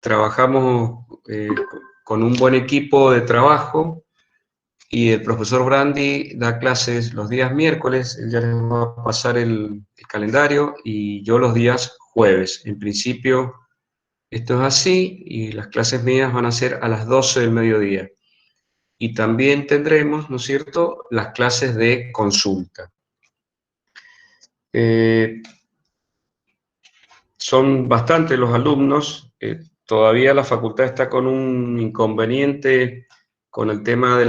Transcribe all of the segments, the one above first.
trabajamos con un buen equipo de trabajo y el profesor Brandi da clases los días miércoles, él ya les va a pasar el calendario, y yo los días jueves. En principio esto es así y las clases mías van a ser a las 12 del mediodía. Y también tendremos, ¿no es cierto?, las clases de consulta. Son bastantes los alumnos, todavía la facultad está con un inconveniente con el tema de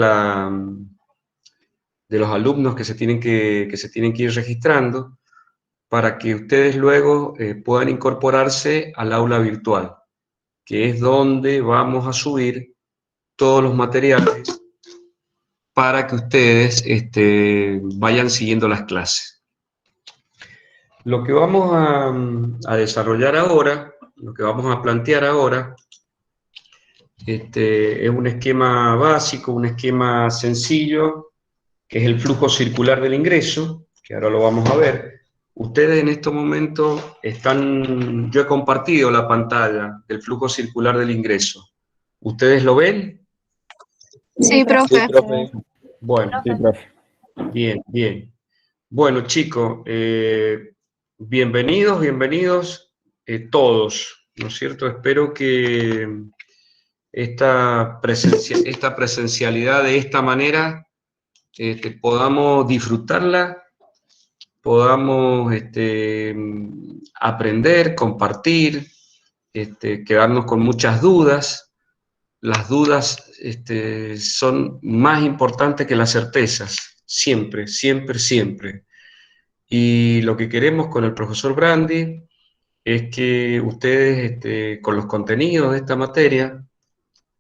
los alumnos que se tienen que ir registrando para que ustedes luego puedan incorporarse al aula virtual, que es donde vamos a subir todos los materiales para que ustedes vayan siguiendo las clases. Lo que vamos a desarrollar ahora, lo que vamos a plantear ahora, es un esquema básico, un esquema sencillo, que es el flujo circular del ingreso, que ahora lo vamos a ver. Ustedes en estos momentos yo he compartido la pantalla del flujo circular del ingreso. ¿Ustedes lo ven? Sí, profe. Sí, profe. Bueno, Sí, profe. bien, bien. Bueno, chicos, bienvenidos todos, ¿no es cierto? Espero que esta presencialidad de esta manera podamos disfrutarla, podamos aprender, compartir, quedarnos con muchas dudas. Las dudas son más importantes que las certezas, siempre, siempre, siempre. Y lo que queremos con el profesor Brandi es que ustedes, con los contenidos de esta materia,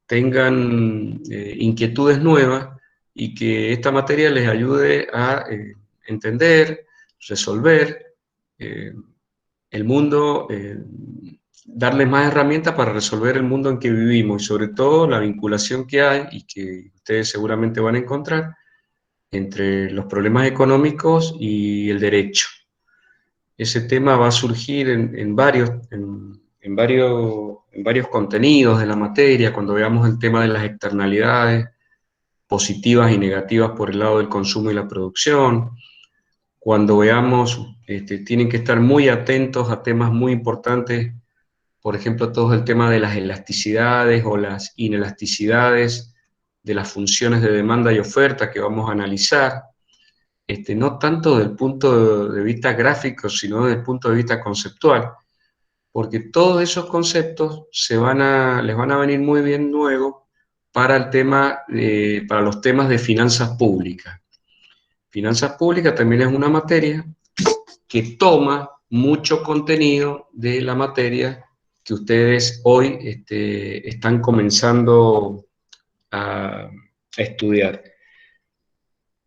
tengan inquietudes nuevas y que esta materia les ayude a entender, resolver el mundo, darles más herramientas para resolver el mundo en que vivimos, y sobre todo la vinculación que hay y que ustedes seguramente van a encontrar entre los problemas económicos y el derecho. Ese tema va a surgir en varios contenidos de la materia, cuando veamos el tema de las externalidades positivas y negativas por el lado del consumo y la producción, cuando veamos, tienen que estar muy atentos a temas muy importantes, por ejemplo, todo el tema de las elasticidades o las inelasticidades de las funciones de demanda y oferta que vamos a analizar, no tanto desde el punto de vista gráfico, sino desde el punto de vista conceptual, porque todos esos conceptos les van a venir muy bien luego para para los temas de finanzas públicas. Finanzas públicas también es una materia que toma mucho contenido de la materia que ustedes hoy están comenzando a estudiar.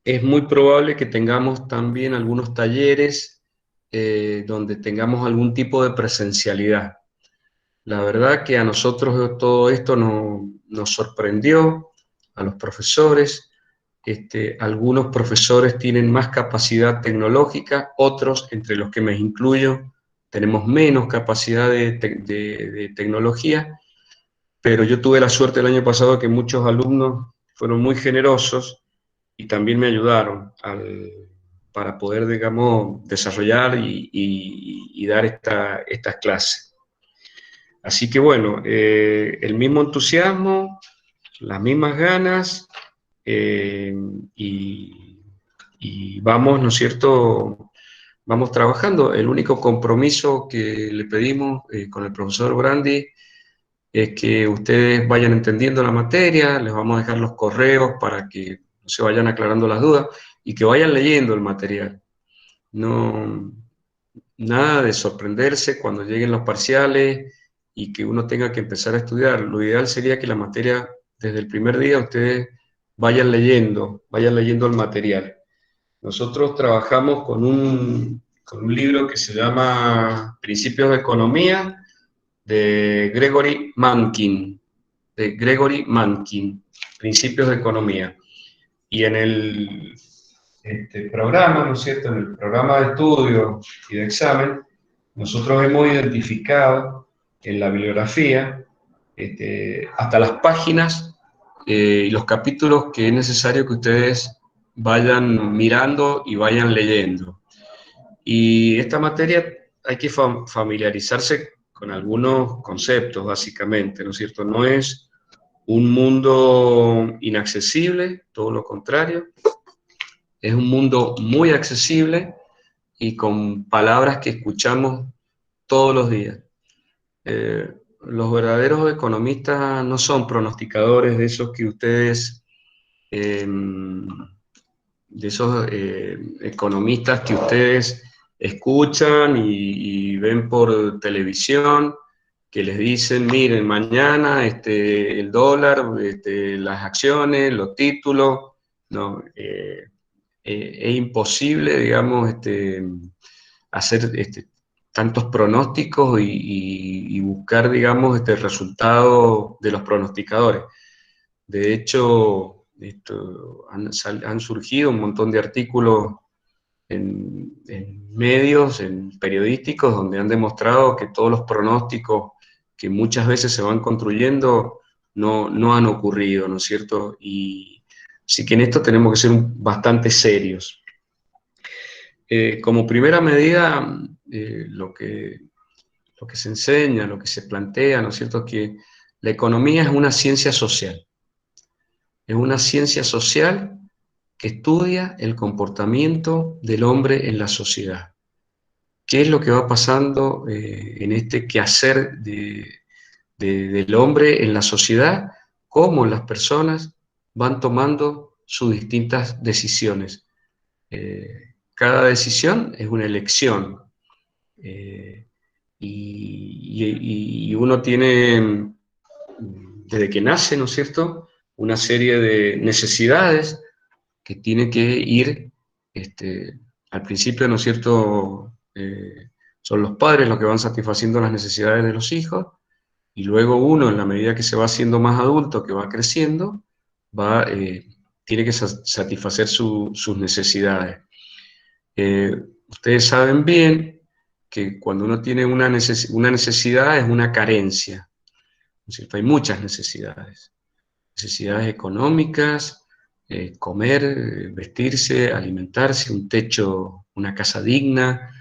Es muy probable que tengamos también algunos talleres donde tengamos algún tipo de presencialidad. La verdad que a nosotros todo esto nos sorprendió, a los profesores. Algunos profesores tienen más capacidad tecnológica, otros, entre los que me incluyo, tenemos menos capacidad de tecnología, pero yo tuve la suerte el año pasado que muchos alumnos fueron muy generosos y también me ayudaron para poder, digamos, desarrollar y dar estas clases. Así que bueno, el mismo entusiasmo, las mismas ganas, y vamos, ¿no es cierto?, vamos trabajando. El único compromiso que le pedimos con el profesor Brandi es que ustedes vayan entendiendo la materia, les vamos a dejar los correos para que no se vayan aclarando las dudas y que vayan leyendo el material. No, nada de sorprenderse cuando lleguen los parciales y que uno tenga que empezar a estudiar. Lo ideal sería que la materia, desde el primer día, ustedes vayan leyendo el material. Nosotros trabajamos con un libro que se llama Principios de Economía, de Gregory Mankin, Principios de Economía. Y en el programa, ¿no es cierto?, en el programa de estudio y de examen, nosotros hemos identificado en la bibliografía hasta las páginas y los capítulos que es necesario que ustedes vayan mirando y vayan leyendo. Y esta materia hay que familiarizarse con algunos conceptos, básicamente, ¿no es cierto? No es un mundo inaccesible, todo lo contrario, es un mundo muy accesible y con palabras que escuchamos todos los días. Los verdaderos economistas no son pronosticadores de esos que ustedes, de esos economistas que ustedes escuchan y ven por televisión, que les dicen, miren, mañana el dólar, las acciones, los títulos, no, es imposible, digamos, hacer tantos pronósticos y buscar, digamos, el resultado de los pronosticadores. De hecho, han surgido un montón de artículos en medios, en periodísticos, donde han demostrado que todos los pronósticos que muchas veces se van construyendo no han ocurrido, ¿no es cierto? Y así que en esto tenemos que ser bastante serios. Como primera medida, lo que se enseña, lo que se plantea, ¿no es cierto?, es que la economía es una ciencia social. Es una ciencia social que estudia el comportamiento del hombre en la sociedad. ¿Qué es lo que va pasando en este quehacer del hombre en la sociedad? Cómo las personas van tomando sus distintas decisiones. Cada decisión es una elección. Y uno tiene, desde que nace, ¿no es cierto?, una serie de necesidades que tiene que ir, al principio, ¿no es cierto?, son los padres los que van satisfaciendo las necesidades de los hijos, y luego uno, en la medida que se va haciendo más adulto, que va creciendo, tiene que satisfacer sus necesidades. Ustedes saben bien que cuando uno tiene una necesidad es una carencia, ¿no es cierto? Hay muchas necesidades. Necesidades económicas, comer, vestirse, alimentarse, un techo, una casa digna,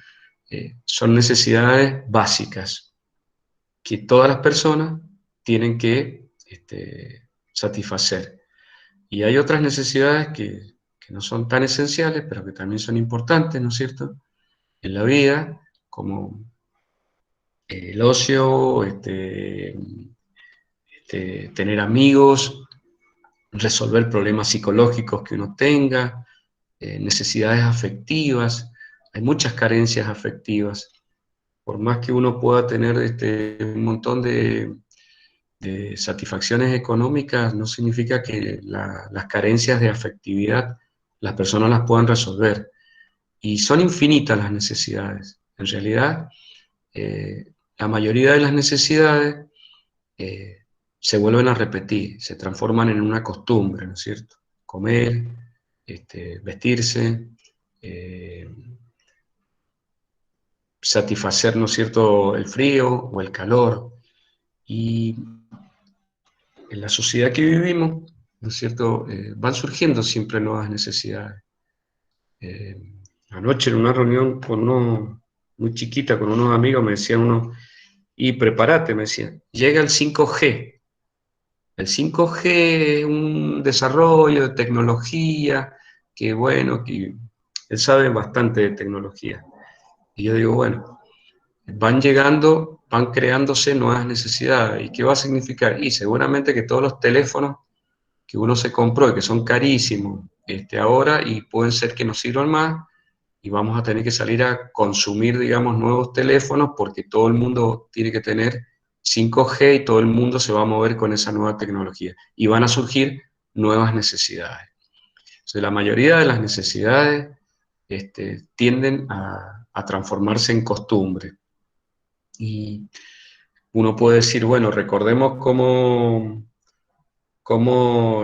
son necesidades básicas que todas las personas tienen que satisfacer. Y hay otras necesidades que no son tan esenciales, pero que también son importantes, ¿no es cierto?, en la vida, como el ocio, tener amigos, resolver problemas psicológicos que uno tenga, necesidades afectivas. Hay muchas carencias afectivas. Por más que uno pueda tener un montón de satisfacciones económicas, no significa que las carencias de afectividad las personas las puedan resolver. Y son infinitas las necesidades. En realidad, la mayoría de las necesidades se vuelven a repetir, se transforman en una costumbre, ¿no es cierto? Comer, vestirse, satisfacer, ¿no es cierto?, el frío o el calor. Y en la sociedad que vivimos, ¿no es cierto?, van surgiendo siempre nuevas necesidades. Anoche en una reunión muy chiquita con unos amigos me decían y prepárate, me decían, llega el 5G. El 5G es un desarrollo de tecnología que, bueno, que él sabe bastante de tecnología. Y yo digo, bueno, van llegando, van creándose nuevas necesidades. ¿Y qué va a significar? Y seguramente que todos los teléfonos que uno se compró y que son carísimos ahora y pueden ser que no sirvan más, y vamos a tener que salir a consumir, digamos, nuevos teléfonos porque todo el mundo tiene que tener 5G y todo el mundo se va a mover con esa nueva tecnología. Y van a surgir nuevas necesidades. Entonces, la mayoría de las necesidades tienden a transformarse en costumbre. Y uno puede decir, bueno, recordemos cómo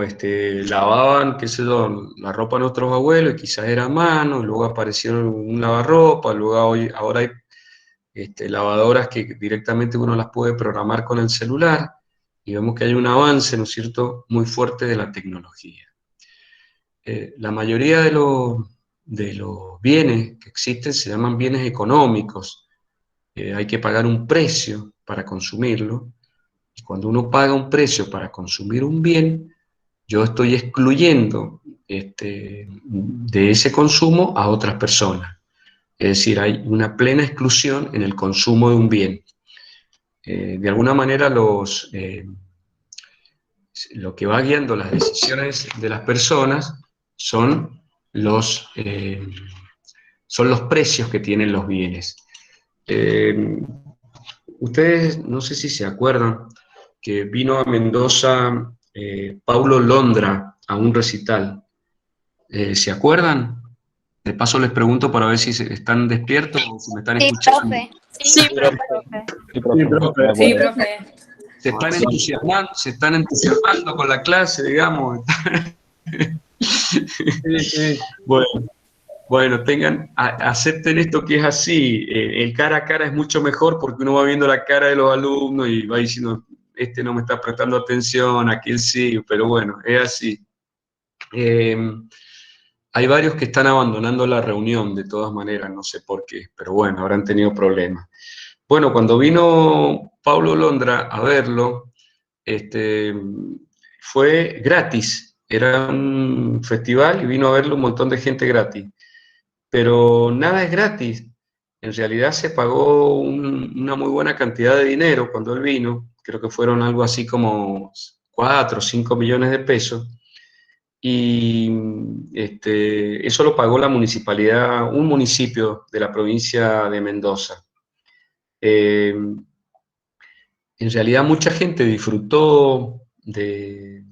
lavaban, qué sé yo, la ropa de nuestros abuelos, y quizás era a mano, luego apareció un lavarropa, luego ahora hay lavadoras que directamente uno las puede programar con el celular, y vemos que hay un avance, ¿no es cierto?, muy fuerte de la tecnología. La mayoría de los bienes que existen se llaman bienes económicos. Hay que pagar un precio para consumirlo, y cuando uno paga un precio para consumir un bien, yo estoy excluyendo de ese consumo a otras personas. Es decir, hay una plena exclusión en el consumo de un bien. De alguna manera, lo que va guiando las decisiones de las personas son son los precios que tienen los bienes. Ustedes, no sé si se acuerdan, que vino a Mendoza Paulo Londra a un recital. ¿Se acuerdan? De paso les pregunto para ver si están despiertos o si me están Sí, escuchando. profe. Sí, profe. Sí, profe. Sí, profe. Se están entusiasmando con la clase, digamos. Sí. Bueno, acepten esto que es así. El cara a cara es mucho mejor porque uno va viendo la cara de los alumnos y va diciendo, este no me está prestando atención, aquel sí, pero bueno, es así. Hay varios que están abandonando la reunión de todas maneras, no sé por qué, pero bueno, habrán tenido problemas. Bueno, cuando vino Paulo Londra a verlo, fue gratis, era un festival y vino a verlo un montón de gente gratis, pero nada es gratis. En realidad se pagó una muy buena cantidad de dinero cuando él vino, creo que fueron algo así como 4 o 5 millones de pesos, y eso lo pagó la municipalidad, un municipio de la provincia de Mendoza. En realidad mucha gente disfrutó de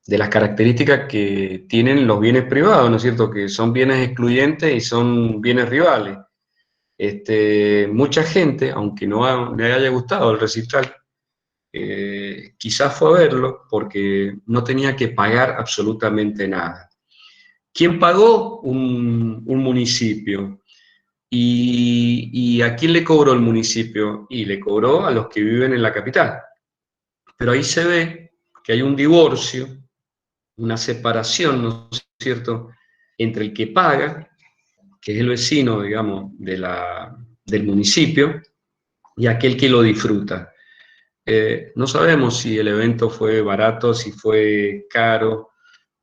las características que tienen los bienes privados, ¿no es cierto?, que son bienes excluyentes y son bienes rivales. Mucha gente, aunque no le haya gustado el recital, quizás fue a verlo porque no tenía que pagar absolutamente nada. ¿Quién pagó? Un municipio. ¿Y a quién le cobró el municipio? Y le cobró a los que viven en la capital. Pero ahí se ve que hay un divorcio, una separación, ¿no es cierto?, entre el que paga, que es el vecino, digamos, del municipio, y aquel que lo disfruta. No sabemos si el evento fue barato, si fue caro,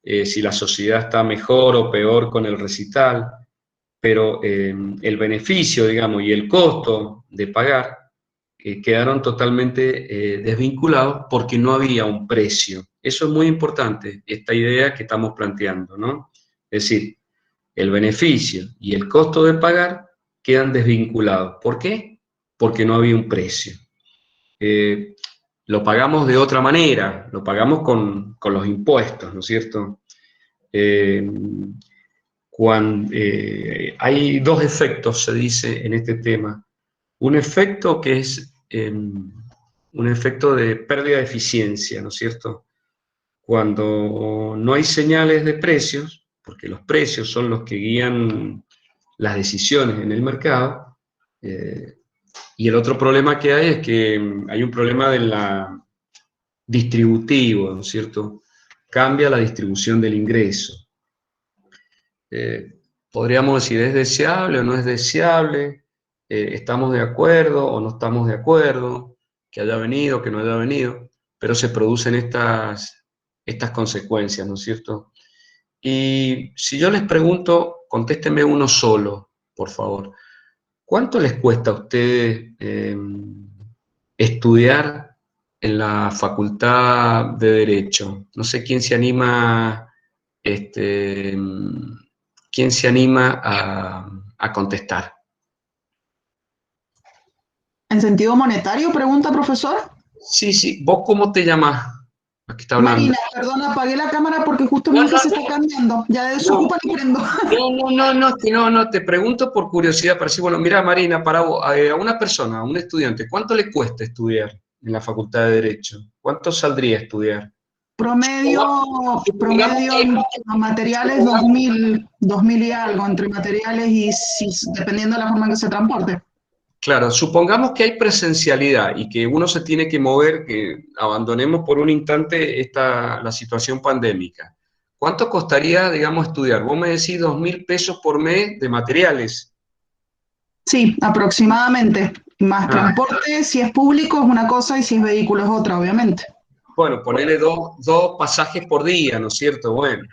si la sociedad está mejor o peor con el recital, pero el beneficio, digamos, y el costo de pagar quedaron totalmente desvinculados porque no había un precio. Eso es muy importante, esta idea que estamos planteando, ¿no? Es decir, el beneficio y el costo de pagar quedan desvinculados. ¿Por qué? Porque no había un precio. Lo pagamos de otra manera, lo pagamos con los impuestos, ¿no es cierto? Hay dos efectos, se dice en este tema. Un efecto que es un efecto de pérdida de eficiencia, ¿no es cierto? Cuando no hay señales de precios, porque los precios son los que guían las decisiones en el mercado, y el otro problema que hay es que hay un problema de la distributivo, ¿no es cierto? Cambia la distribución del ingreso. Podríamos decir, ¿es deseable o no es deseable? ¿Estamos de acuerdo o no estamos de acuerdo? Que haya venido, que no haya venido, pero se producen estas consecuencias, ¿no es cierto? Y si yo les pregunto, contéstenme uno solo, por favor. ¿Cuánto les cuesta a ustedes estudiar en la Facultad de Derecho? No sé quién se anima, quién se anima a contestar. ¿En sentido monetario? Pregunta, profesor. Sí. ¿Vos cómo te llamas? Aquí está hablando. Marina, perdona, apagué la cámara porque justo mi hija se está cambiando. Ya desocupa y prendo. No, te pregunto por curiosidad, para decir, bueno, mira, Marina, para vos, a una persona, a un estudiante, ¿cuánto le cuesta estudiar en la Facultad de Derecho? ¿Cuánto saldría estudiar? Promedio en materiales 2000 y algo, entre materiales y dependiendo de la forma en que se transporte. Claro, supongamos que hay presencialidad y que uno se tiene que mover, que abandonemos por un instante la situación pandémica. ¿Cuánto costaría, digamos, estudiar? Vos me decís 2.000 pesos por mes de materiales. Sí, aproximadamente. Más Ah, transporte, si es público es una cosa y si es vehículo es otra, obviamente. bueno, ponerle dos pasajes por día, ¿no es cierto? Bueno,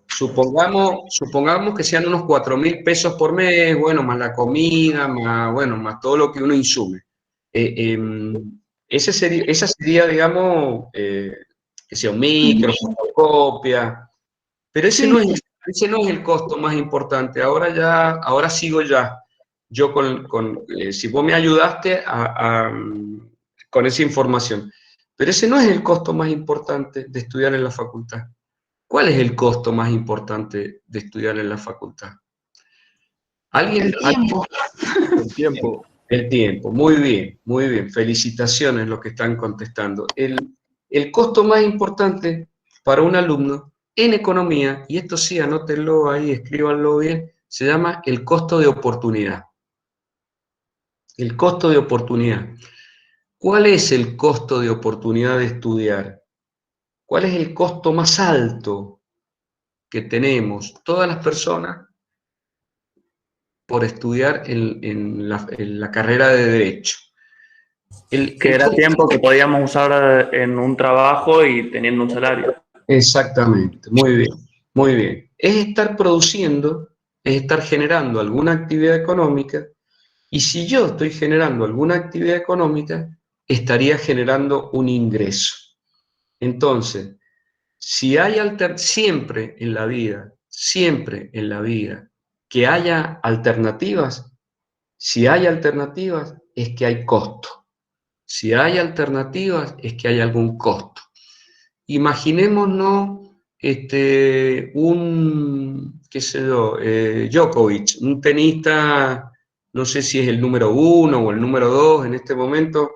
supongamos que sean unos 4.000 pesos por mes, bueno, más la comida, más, bueno, más todo lo que uno insume. Esa sería, digamos, que sea un micro, fotocopia, pero Sí, ese no es el costo más importante. Ahora sigo ya. Yo si vos me ayudaste con esa información. Pero ese no es el costo más importante de estudiar en la facultad. ¿Cuál es el costo más importante de estudiar en la facultad? el tiempo. El tiempo. El tiempo. Muy bien. Felicitaciones los que están contestando. El costo más importante para un alumno en economía, y esto sí, anótenlo ahí, escríbanlo bien, se llama el costo de oportunidad. El costo de oportunidad. ¿Cuál es el costo de oportunidad de estudiar? ¿Cuál es el costo más alto que tenemos todas las personas por estudiar en la carrera de Derecho? Que era tiempo que podíamos usar en un trabajo y teniendo un salario. Exactamente, muy bien, muy bien. Es estar produciendo, es estar generando alguna actividad económica, y si yo estoy generando alguna actividad económica, estaría generando un ingreso. Entonces, si hay siempre en la vida, que haya alternativas, si hay alternativas, es que hay costo. Si hay alternativas, es que hay algún costo. Imaginémonos qué sé yo, Djokovic, un tenista, no sé si es el número 1 o el número 2 en este momento,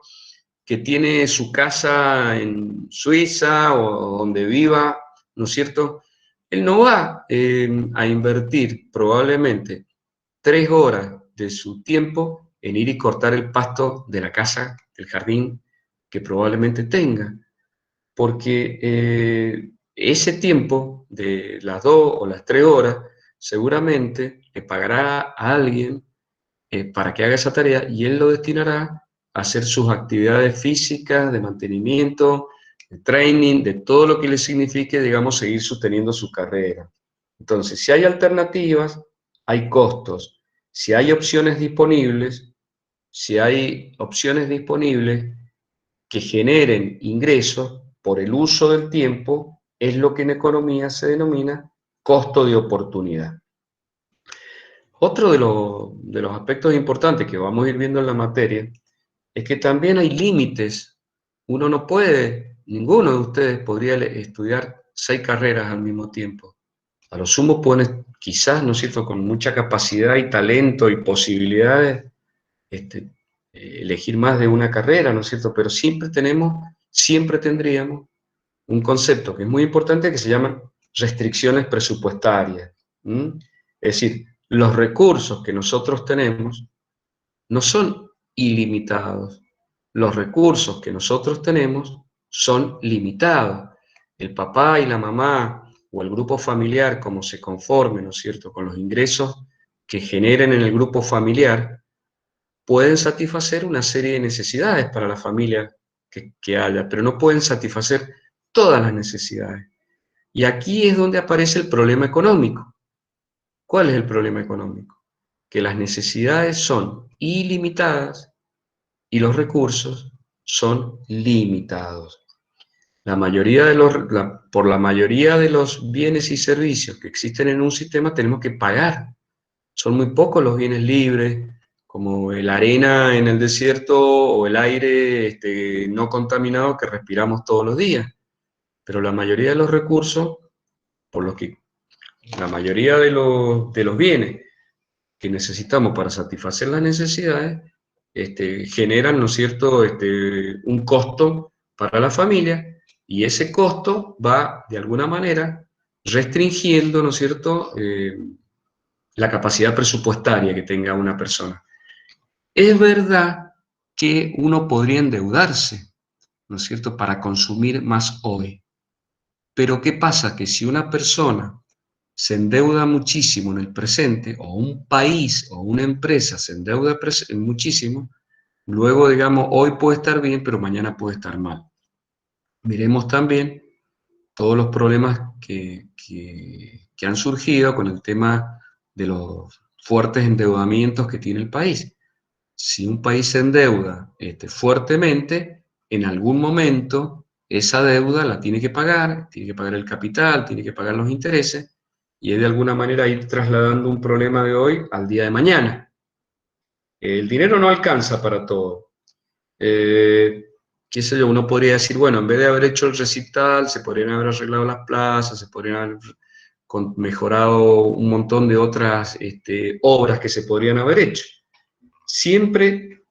que tiene su casa en Suiza o donde viva, ¿no es cierto? Él no va a invertir probablemente 3 horas de su tiempo en ir y cortar el pasto de la casa, del jardín que probablemente tenga, porque ese tiempo de las 2 o las 3 horas seguramente le pagará a alguien para que haga esa tarea y él lo destinará a hacer sus actividades físicas, de mantenimiento, de training, de todo lo que le signifique, digamos, seguir sosteniendo su carrera. Entonces, si hay alternativas, hay costos. Si hay opciones disponibles, que generen ingresos por el uso del tiempo, es lo que en economía se denomina costo de oportunidad. Otro de los aspectos importantes que vamos a ir viendo en la materia es que también hay límites. Uno no puede, ninguno de ustedes podría estudiar 6 carreras al mismo tiempo. A lo sumo pueden, quizás, ¿no es cierto?, con mucha capacidad y talento y posibilidades, elegir más de una carrera, ¿no es cierto? Pero siempre tendríamos un concepto que es muy importante que se llama restricciones presupuestarias. Es decir, los recursos que nosotros tenemos no son ilimitados. Los recursos que nosotros tenemos son limitados. El papá y la mamá o el grupo familiar, como se conforme, ¿no es cierto?, con los ingresos que generen en el grupo familiar, pueden satisfacer una serie de necesidades para la familia que haya, pero no pueden satisfacer todas las necesidades. Y aquí es donde aparece el problema económico. ¿Cuál es el problema económico? Que las necesidades son ilimitadas y los recursos son limitados. Por la mayoría de los bienes y servicios que existen en un sistema tenemos que pagar. Son muy pocos los bienes libres, como la arena en el desierto o el aire no contaminado que respiramos todos los días. Pero la mayoría de los recursos, por lo que la mayoría de los bienes que necesitamos para satisfacer las necesidades, generan, ¿no es cierto?, un costo para la familia, y ese costo va, de alguna manera, restringiendo, ¿no es cierto?, la capacidad presupuestaria que tenga una persona. Es verdad que uno podría endeudarse, ¿no es cierto?, para consumir más hoy. Pero ¿qué pasa? Que si una persona se endeuda muchísimo en el presente, o un país o una empresa se endeuda muchísimo, luego, digamos, hoy puede estar bien, pero mañana puede estar mal. Miremos también todos los problemas que han surgido con el tema de los fuertes endeudamientos que tiene el país. Si un país se endeuda fuertemente, en algún momento esa deuda la tiene que pagar el capital, tiene que pagar los intereses, y es de alguna manera ir trasladando un problema de hoy al día de mañana. El dinero no alcanza para todo. Qué sé yo, uno podría decir, bueno, en vez de haber hecho el recital, se podrían haber arreglado las plazas, se podrían haber mejorado un montón de otras obras que se podrían haber hecho. Siempre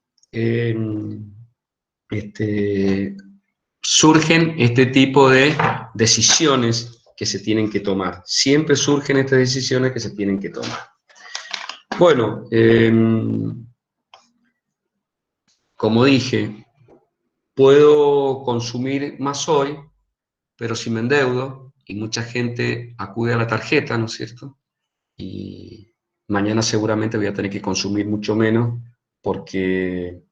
surgen este tipo de decisiones que se tienen que tomar. Siempre surgen estas decisiones que se tienen que tomar. Bueno, como dije, puedo consumir más hoy, pero si me endeudo, y mucha gente acude a la tarjeta, ¿no es cierto? Y mañana seguramente voy a tener que consumir mucho menos porque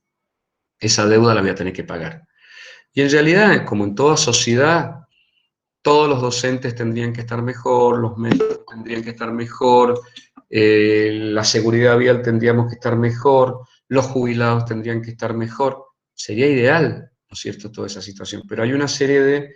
esa deuda la voy a tener que pagar. Y en realidad, como en toda sociedad, todos los docentes tendrían que estar mejor, los médicos tendrían que estar mejor, la seguridad vial tendríamos que estar mejor, los jubilados tendrían que estar mejor. Sería ideal, ¿no es cierto?, toda esa situación, pero hay una serie de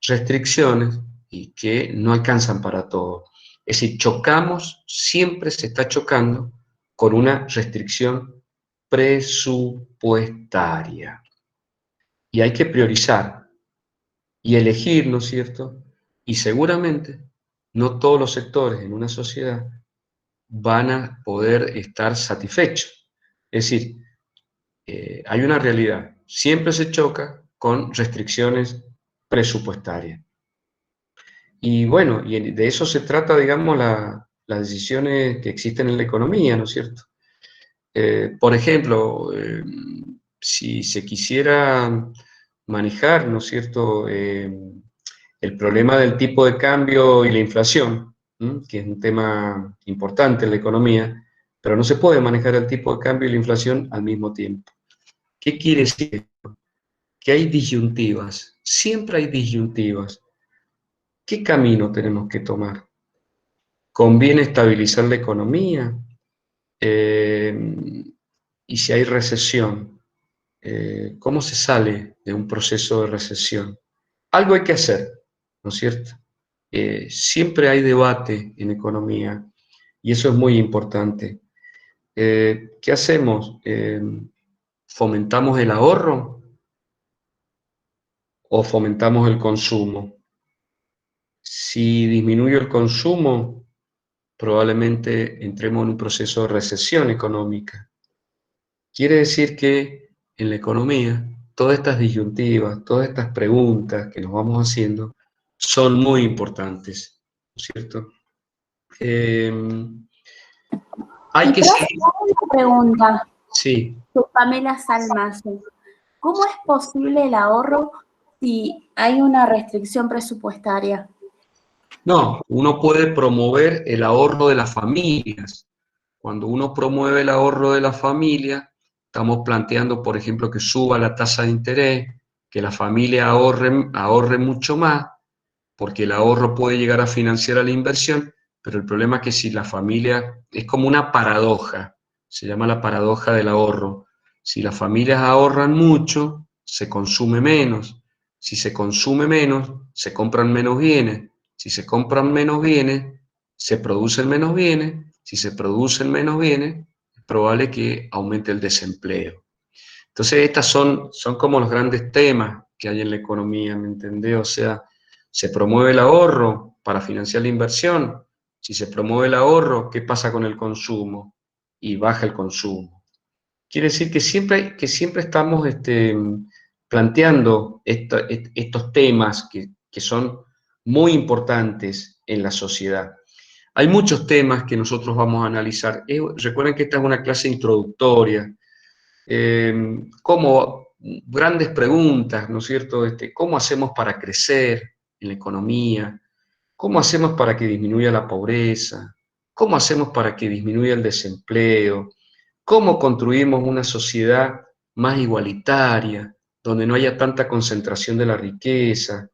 restricciones y que no alcanzan para todo. Es decir, chocamos, siempre se está chocando con una restricción presupuestaria. Y hay que priorizar y elegir, ¿no es cierto? Y seguramente no todos los sectores en una sociedad van a poder estar satisfechos. Es decir, hay una realidad, siempre se choca con restricciones presupuestarias. Y bueno, y de eso se trata, digamos, las decisiones que existen en la economía, ¿no es cierto? Por ejemplo, si se quisiera manejar, ¿no es cierto?, el problema del tipo de cambio y la inflación, que es un tema importante en la economía, pero no se puede manejar el tipo de cambio y la inflación al mismo tiempo. ¿Qué quiere decir esto? Que hay disyuntivas, siempre hay disyuntivas. ¿Qué camino tenemos que tomar? ¿Conviene estabilizar la economía? Y si hay recesión, ¿cómo se sale de un proceso de recesión? Algo hay que hacer, ¿no es cierto? Siempre hay debate en economía y eso es muy importante. ¿Qué hacemos? ¿Fomentamos el ahorro o fomentamos el consumo? Si disminuye el consumo, probablemente entremos en un proceso de recesión económica. Quiere decir que en la economía todas estas disyuntivas, todas estas preguntas que nos vamos haciendo son muy importantes, ¿no es cierto? Hay que seguir. Una pregunta, Sí. Pamela Salmazo. ¿Cómo es posible el ahorro si hay una restricción presupuestaria? No, uno puede promover el ahorro de las familias. Cuando uno promueve el ahorro de la familia, estamos planteando, por ejemplo, que suba la tasa de interés, que la familia ahorre mucho más, porque el ahorro puede llegar a financiar a la inversión, pero el problema es que si la familia, es como una paradoja, se llama la paradoja del ahorro. Si las familias ahorran mucho, se consume menos. Si se consume menos, se compran menos bienes. Si se compran menos bienes, se producen menos bienes. Si se producen menos bienes, es probable que aumente el desempleo. Entonces, estas son como los grandes temas que hay en la economía, ¿me entendés? O sea, se promueve el ahorro para financiar la inversión. Si se promueve el ahorro, ¿qué pasa con el consumo? Y baja el consumo. Quiere decir que siempre estamos planteando estos temas que son muy importantes en la sociedad. Hay muchos temas que nosotros vamos a analizar. Recuerden que esta es una clase introductoria. Como grandes preguntas, ¿no es cierto? ¿Cómo hacemos para crecer en la economía? ¿Cómo hacemos para que disminuya la pobreza? ¿Cómo hacemos para que disminuya el desempleo? ¿Cómo construimos una sociedad más igualitaria, donde no haya tanta concentración de la riqueza?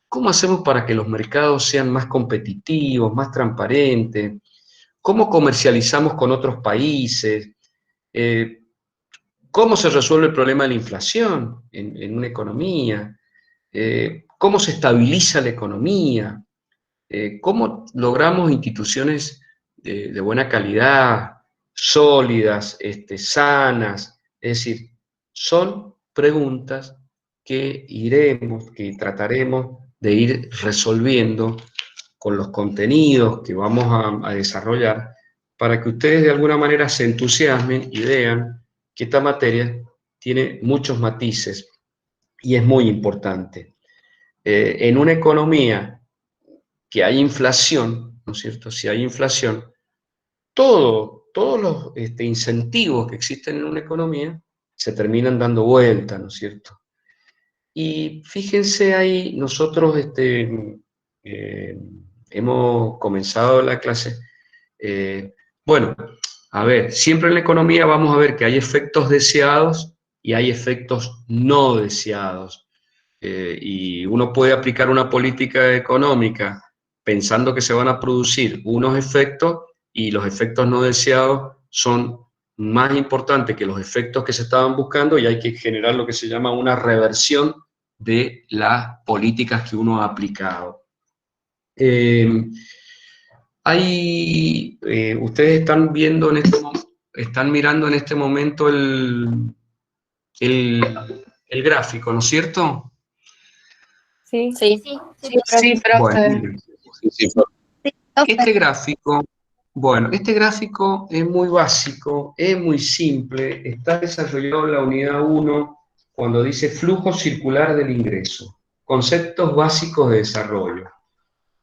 ¿Cómo hacemos para que los mercados sean más competitivos, más transparentes? ¿Cómo comercializamos con otros países? ¿Cómo se resuelve el problema de la inflación en una economía? ¿Cómo se estabiliza la economía? ¿Cómo logramos instituciones de buena calidad, sólidas, sanas? Es decir, son preguntas que trataremos de ir resolviendo con los contenidos que vamos a desarrollar para que ustedes de alguna manera se entusiasmen y vean que esta materia tiene muchos matices y es muy importante. En una economía que hay inflación, ¿no es cierto? Si hay inflación, todos los incentivos que existen en una economía se terminan dando vuelta, ¿no es cierto? Y fíjense ahí, nosotros hemos comenzado la clase. Bueno, a ver, siempre en la economía vamos a ver que hay efectos deseados y hay efectos no deseados. Y uno puede aplicar una política económica pensando que se van a producir unos efectos y los efectos no deseados son más importantes que los efectos que se estaban buscando y hay que generar lo que se llama una reversión de las políticas que uno ha aplicado. Ustedes están viendo están mirando en este momento el gráfico, ¿no es cierto? Sí. Sí, Sí, profe. Bueno, este gráfico es muy básico, es muy simple, está desarrollado en la unidad 1 cuando dice flujo circular del ingreso, conceptos básicos de desarrollo.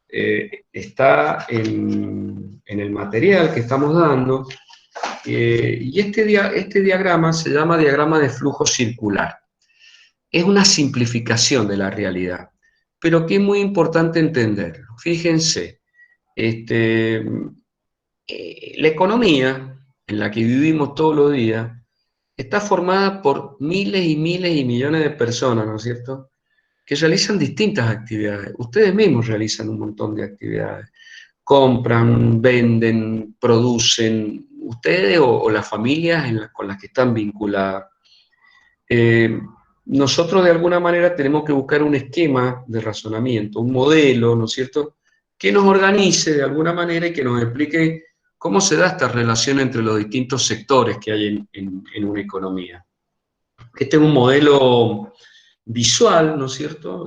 Está en el material que estamos dando y este diagrama se llama diagrama de flujo circular. Es una simplificación de la realidad, pero que es muy importante entenderlo. Fíjense, la economía en la que vivimos todos los días está formada por miles y miles y millones de personas, ¿no es cierto?, que realizan distintas actividades. Ustedes mismos realizan un montón de actividades. Compran, venden, producen, ustedes o las familias con las que están vinculadas. Nosotros de alguna manera tenemos que buscar un esquema de razonamiento, un modelo, ¿no es cierto?, que nos organice de alguna manera y que nos explique cómo se da esta relación entre los distintos sectores que hay en una economía. Este es un modelo visual, ¿no es cierto?,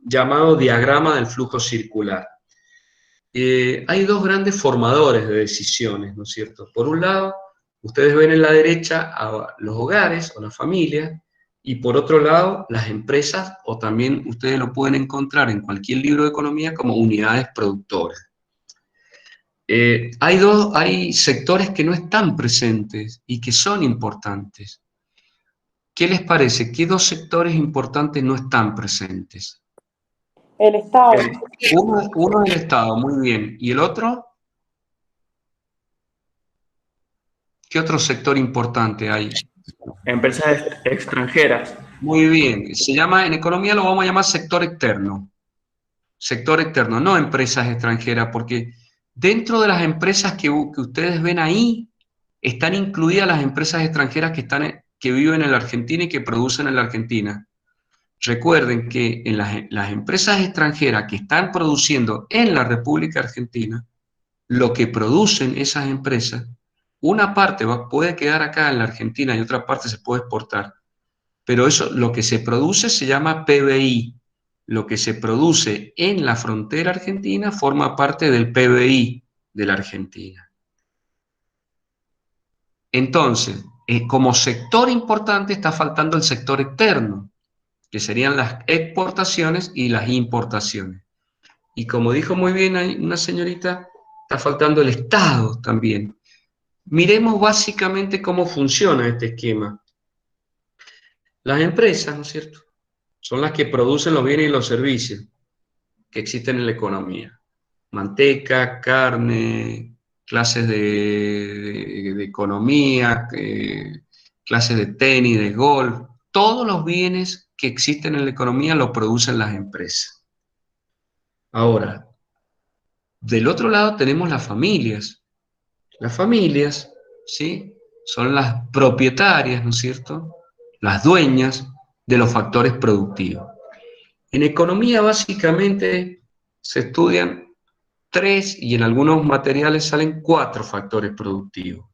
llamado diagrama del flujo circular. Hay dos grandes formadores de decisiones, ¿no es cierto? Por un lado, ustedes ven en la derecha a los hogares o las familias, y por otro lado, las empresas, o también ustedes lo pueden encontrar en cualquier libro de economía como unidades productoras. Hay sectores que no están presentes y que son importantes. ¿Qué les parece? ¿Qué dos sectores importantes no están presentes? El Estado. Uno es el Estado, muy bien. ¿Y el otro? ¿Qué otro sector importante hay? Empresas extranjeras. Muy bien. En economía lo vamos a llamar sector externo. Sector externo, no empresas extranjeras, porque dentro de las empresas que ustedes ven ahí, están incluidas las empresas extranjeras que viven en la Argentina y que producen en la Argentina. Recuerden que en las empresas extranjeras que están produciendo en la República Argentina, lo que producen esas empresas, una parte puede quedar acá en la Argentina y otra parte se puede exportar. Pero eso, lo que se produce se llama PBI. Lo que se produce en la frontera argentina forma parte del PBI de la Argentina. Entonces, como sector importante está faltando el sector externo, que serían las exportaciones y las importaciones. Y como dijo muy bien una señorita, está faltando el Estado también. Miremos básicamente cómo funciona este esquema. Las empresas, ¿no es cierto?, son las que producen los bienes y los servicios que existen en la economía. Manteca, carne, clases de economía, clases de tenis, de golf, todos los bienes que existen en la economía los producen las empresas. Ahora, del otro lado tenemos las familias. Las familias, ¿sí?, son las propietarias, ¿no es cierto?, las dueñas de los factores productivos. En economía básicamente se estudian 3 y en algunos materiales salen 4 factores productivos.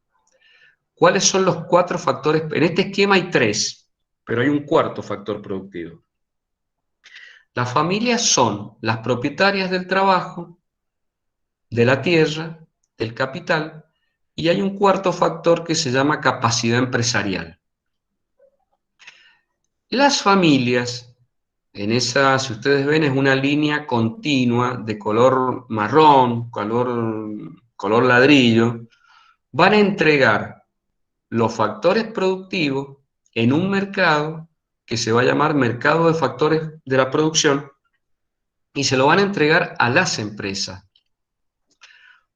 ¿Cuáles son los 4 factores? En este esquema hay 3, pero hay un cuarto factor productivo. Las familias son las propietarias del trabajo, de la tierra, del capital, y hay un cuarto factor que se llama capacidad empresarial. Las familias, en esa, si ustedes ven, es una línea continua de color marrón, color ladrillo, van a entregar los factores productivos en un mercado que se va a llamar mercado de factores de la producción y se lo van a entregar a las empresas.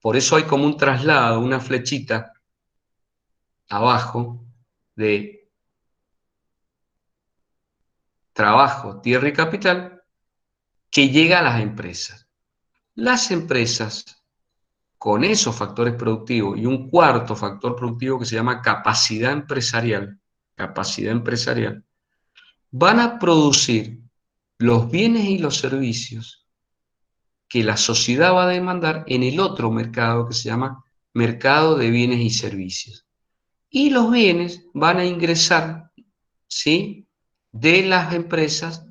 Por eso hay como un traslado, una flechita abajo de trabajo, tierra y capital que llega a las empresas. Las empresas, con esos factores productivos y un cuarto factor productivo que se llama capacidad empresarial, van a producir los bienes y los servicios que la sociedad va a demandar en el otro mercado que se llama mercado de bienes y servicios. Y los bienes van a ingresar, ¿sí?, de las empresas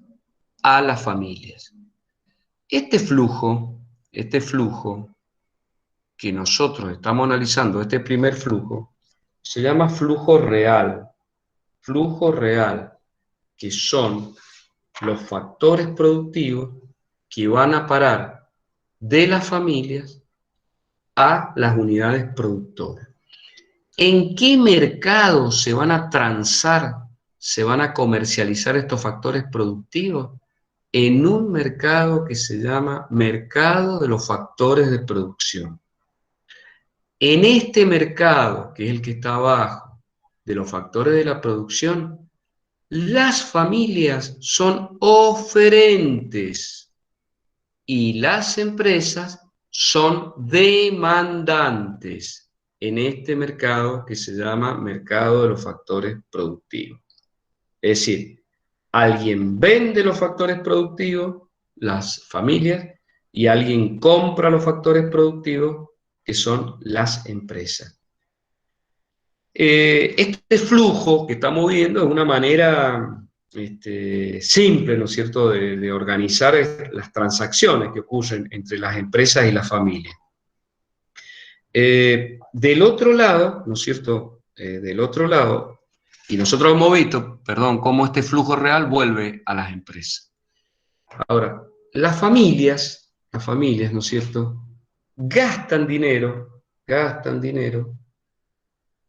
a las familias. Este flujo que nosotros estamos analizando, este primer flujo, se llama flujo real, que son los factores productivos que van a parar de las familias a las unidades productoras. ¿En qué mercado se van a transar, se van a comercializar estos factores productivos? En un mercado que se llama mercado de los factores de producción. En este mercado, que es el que está abajo, de los factores de la producción, las familias son oferentes y las empresas son demandantes en este mercado que se llama mercado de los factores productivos. Es decir, alguien vende los factores productivos, las familias, y alguien compra los factores productivos, que son las empresas. Este flujo que estamos viendo es una manera simple, ¿no es cierto?, de organizar las transacciones que ocurren entre las empresas y las familias. Del otro lado, ¿no es cierto?, del otro lado, y nosotros hemos visto, cómo este flujo real vuelve a las empresas. Ahora, las familias, ¿no es cierto?, gastan dinero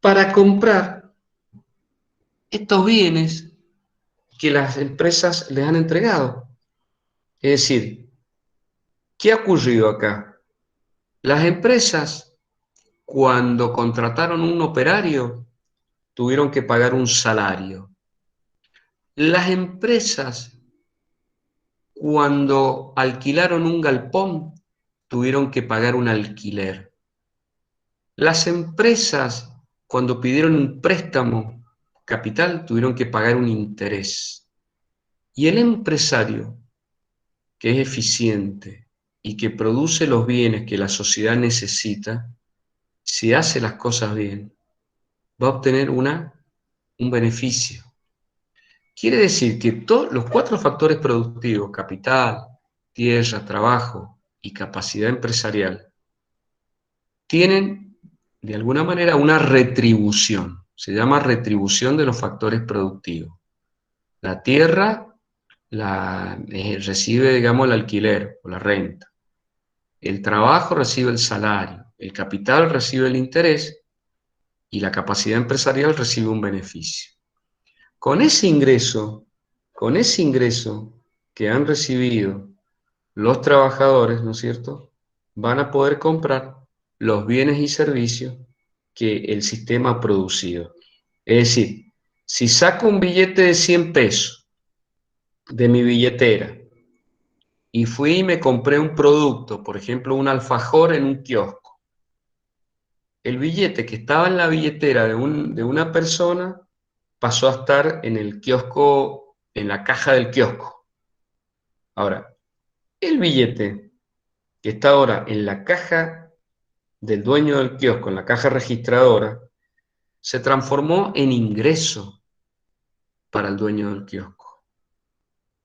para comprar estos bienes que las empresas les han entregado. Es decir, ¿qué ha ocurrido acá? Las empresas, cuando contrataron un operario, tuvieron que pagar un salario. Las empresas, cuando alquilaron un galpón, tuvieron que pagar un alquiler. Las empresas, cuando pidieron un préstamo capital, tuvieron que pagar un interés. Y el empresario, que es eficiente y que produce los bienes que la sociedad necesita, si hace las cosas bien, va a obtener un beneficio. Quiere decir que los 4 factores productivos, capital, tierra, trabajo y capacidad empresarial, tienen de alguna manera una retribución. Se llama retribución de los factores productivos. La tierra recibe, digamos, el alquiler o la renta. El trabajo recibe el salario. El capital recibe el interés y la capacidad empresarial recibe un beneficio. con ese ingreso que han recibido los trabajadores, ¿no es cierto?, van a poder comprar los bienes y servicios que el sistema ha producido. Es decir, si saco un billete de 100 pesos de mi billetera y fui y me compré un producto, por ejemplo, un alfajor en un kiosco, el billete que estaba en la billetera de una persona pasó a estar en el kiosco, en la caja del kiosco. Ahora, el billete que está ahora en la caja del dueño del kiosco, en la caja registradora, se transformó en ingreso para el dueño del kiosco.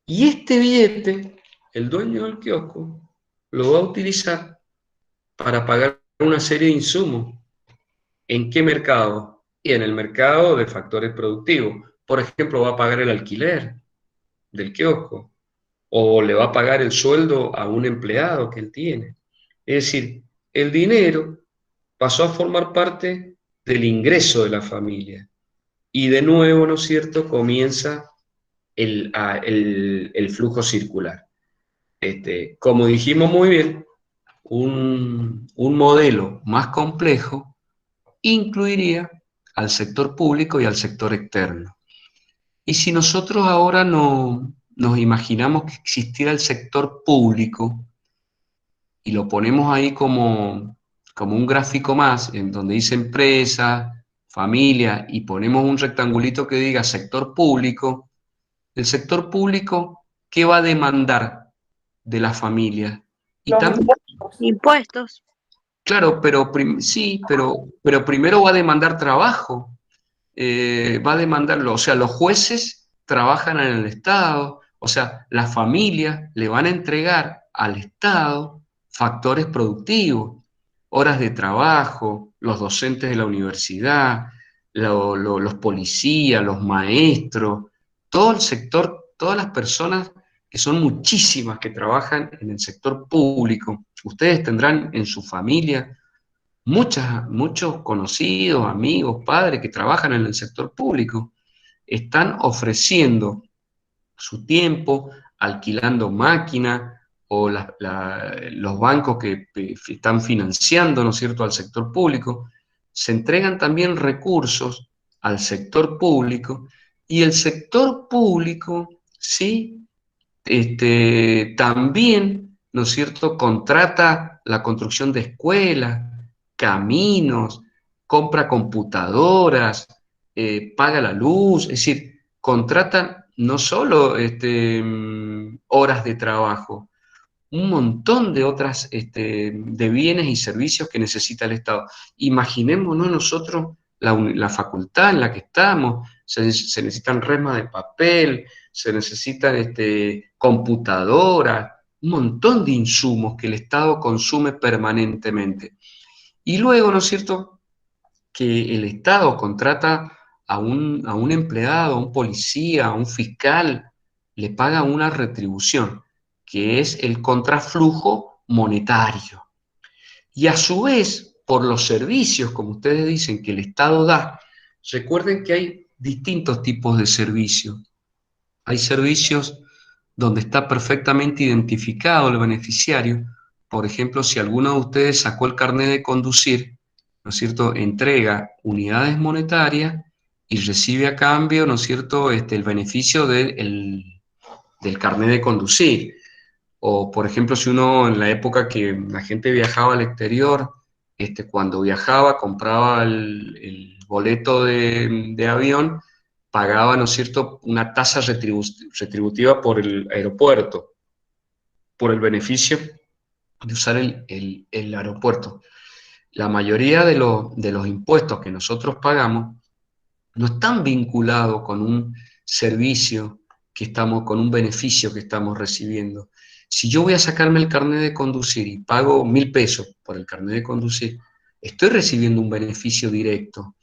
Y este billete, el dueño del kiosco, lo va a utilizar para pagar una serie de insumos. ¿En qué mercado? Y en el mercado de factores productivos. Por ejemplo, va a pagar el alquiler del kiosco, o le va a pagar el sueldo a un empleado que él tiene. Es decir, el dinero pasó a formar parte del ingreso de la familia. Y de nuevo, ¿no es cierto?, comienza el flujo circular. Como dijimos muy bien, un modelo más complejo incluiría al sector público y al sector externo. Y si nosotros ahora nos imaginamos que existiera el sector público y lo ponemos ahí como un gráfico más, en donde dice empresa, familia, y ponemos un rectangulito que diga sector público, el sector público, ¿qué va a demandar de la familia? Y Los también, Impuestos. claro, sí, pero primero va a demandar trabajo, va a demandarlo, o sea, los jueces trabajan en el Estado, o sea, las familias le van a entregar al Estado factores productivos, horas de trabajo, los docentes de la universidad, los policías, los maestros, todo el sector, todas las personas, que son muchísimas que trabajan en el sector público. Ustedes tendrán en su familia muchos conocidos, amigos, padres que trabajan en el sector público. Están ofreciendo su tiempo, alquilando máquinas, o los bancos que están financiando, ¿no es cierto?, al sector público. Se entregan también recursos al sector público, y el sector público, sí, también, ¿no es cierto?, contrata la construcción de escuelas, caminos, compra computadoras, paga la luz, es decir, contratan no solo horas de trabajo, un montón de otras de bienes y servicios que necesita el Estado. Imaginémonos nosotros la facultad en la que estamos, se necesitan resmas de papel, se necesitan computadoras, un montón de insumos que el Estado consume permanentemente. Y luego, ¿no es cierto?, que el Estado contrata a un empleado, a un policía, a un fiscal, le paga una retribución, que es el contraflujo monetario. Y a su vez, por los servicios, como ustedes dicen, que el Estado da, recuerden que hay distintos tipos de servicios. Hay servicios donde está perfectamente identificado el beneficiario. Por ejemplo, si alguno de ustedes sacó el carnet de conducir, ¿no es cierto?, entrega unidades monetarias y recibe a cambio, ¿no es cierto?, el beneficio del carnet de conducir. O, por ejemplo, si uno en la época que la gente viajaba al exterior, cuando viajaba, compraba el boleto de avión, pagaba, ¿no es cierto?, una tasa retributiva por el aeropuerto, por el beneficio de usar el aeropuerto. La mayoría de los impuestos que nosotros pagamos no están vinculados con un servicio con un beneficio que estamos recibiendo. Si yo voy a sacarme el carnet de conducir y pago 1.000 pesos por el carnet de conducir, estoy recibiendo un beneficio directo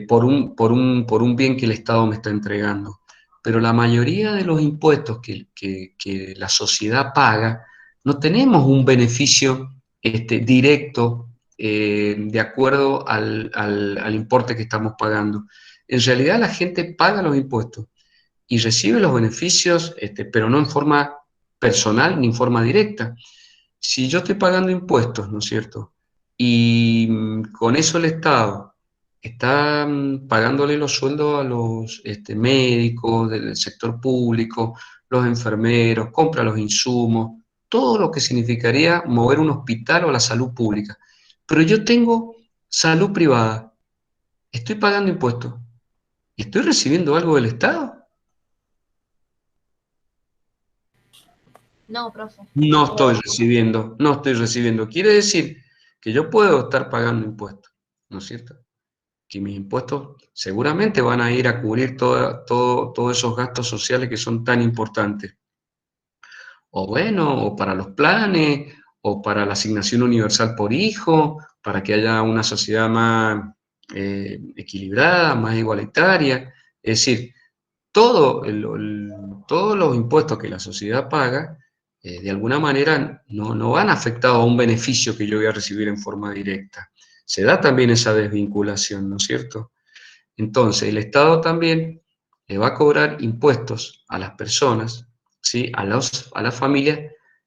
por un bien que el Estado me está entregando. Pero la mayoría de los impuestos que la sociedad paga, no tenemos un beneficio directo de acuerdo al importe que estamos pagando. en realidad la gente paga los impuestos y recibe los beneficios, pero no en forma personal ni en forma directa. Si yo estoy pagando impuestos, ¿no es cierto? Y con eso el Estado está pagándole los sueldos a los médicos del sector público, los enfermeros, compra los insumos, todo lo que significaría mover un hospital o la salud pública. Pero yo tengo salud privada, estoy pagando impuestos y estoy recibiendo algo del Estado. No, profe. No estoy recibiendo, no estoy recibiendo. Quiere decir que yo puedo estar pagando impuestos, ¿no es cierto? Que mis impuestos seguramente van a ir a cubrir todos esos gastos sociales que son tan importantes. O bueno, o para los planes, o para la asignación universal por hijo, para que haya una sociedad más equilibrada, más igualitaria. Es decir, todos los impuestos que la sociedad paga, de alguna manera no van afectados a un beneficio que yo voy a recibir en forma directa. Se da también esa desvinculación, ¿no es cierto? Entonces, el Estado también le va a cobrar impuestos a las personas, ¿sí? A las familias,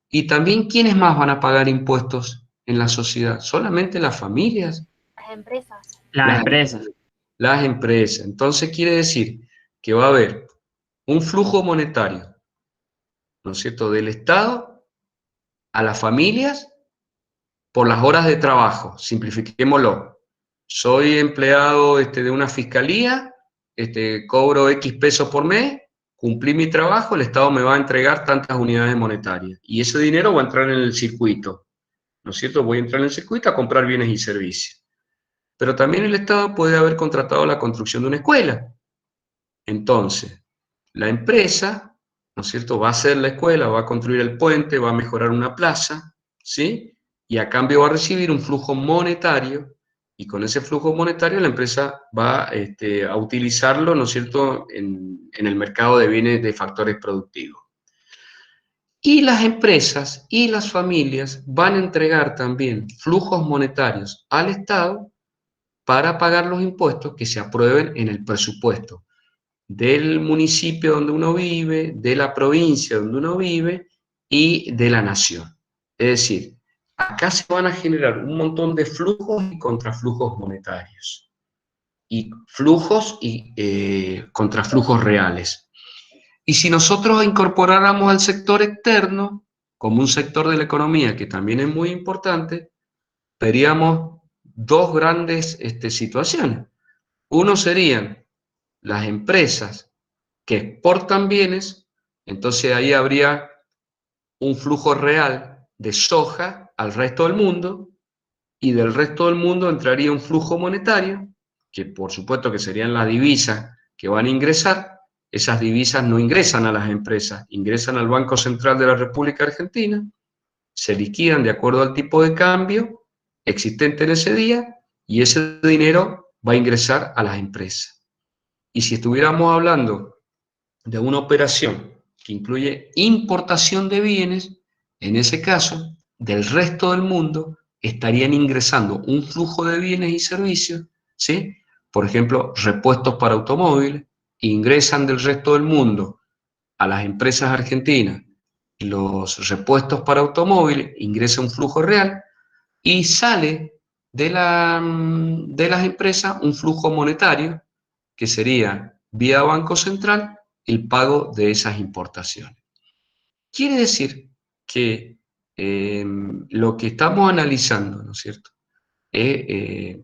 y también, ¿quiénes más van a pagar impuestos en la sociedad? Solamente las familias. Las empresas. Las empresas. Las empresas. Entonces, quiere decir que va a haber un flujo monetario, ¿no es cierto?, del Estado a las familias por las horas de trabajo. Simplifiquémoslo. Soy empleado de una fiscalía, cobro X pesos por mes, cumplí mi trabajo, el Estado me va a entregar tantas unidades monetarias. Y ese dinero va a entrar en el circuito, ¿no es cierto? Voy a entrar en el circuito a comprar bienes y servicios. Pero también el Estado puede haber contratado la construcción de una escuela. Entonces, la empresa, ¿no es cierto?, va a hacer la escuela, va a construir el puente, va a mejorar una plaza, ¿sí? Y a cambio va a recibir un flujo monetario, y con ese flujo monetario la empresa va a utilizarlo, ¿no es cierto?, en el mercado de bienes de factores productivos. Y las empresas y las familias van a entregar también flujos monetarios al Estado para pagar los impuestos que se aprueben en el presupuesto del municipio donde uno vive, de la provincia donde uno vive y de la nación. Es decir, acá se van a generar un montón de flujos y contraflujos monetarios, y flujos y contraflujos reales. Y si nosotros incorporáramos al sector externo como un sector de la economía que también es muy importante, veríamos dos grandes situaciones. Uno serían las empresas que exportan bienes, entonces ahí habría un flujo real de soja al resto del mundo, y del resto del mundo entraría un flujo monetario, que por supuesto que serían las divisas que van a ingresar. Esas divisas no ingresan a las empresas, ingresan al Banco Central de la República Argentina, se liquidan de acuerdo al tipo de cambio existente en ese día, y ese dinero va a ingresar a las empresas. Y si estuviéramos hablando de una operación que incluye importación de bienes, en ese caso, del resto del mundo estarían ingresando un flujo de bienes y servicios, ¿sí? Por ejemplo, repuestos para automóviles, ingresan del resto del mundo a las empresas argentinas, los repuestos para automóviles, ingresa un flujo real y sale de las empresas un flujo monetario que sería vía Banco Central el pago de esas importaciones. Quiere decir que lo que estamos analizando, ¿no es cierto?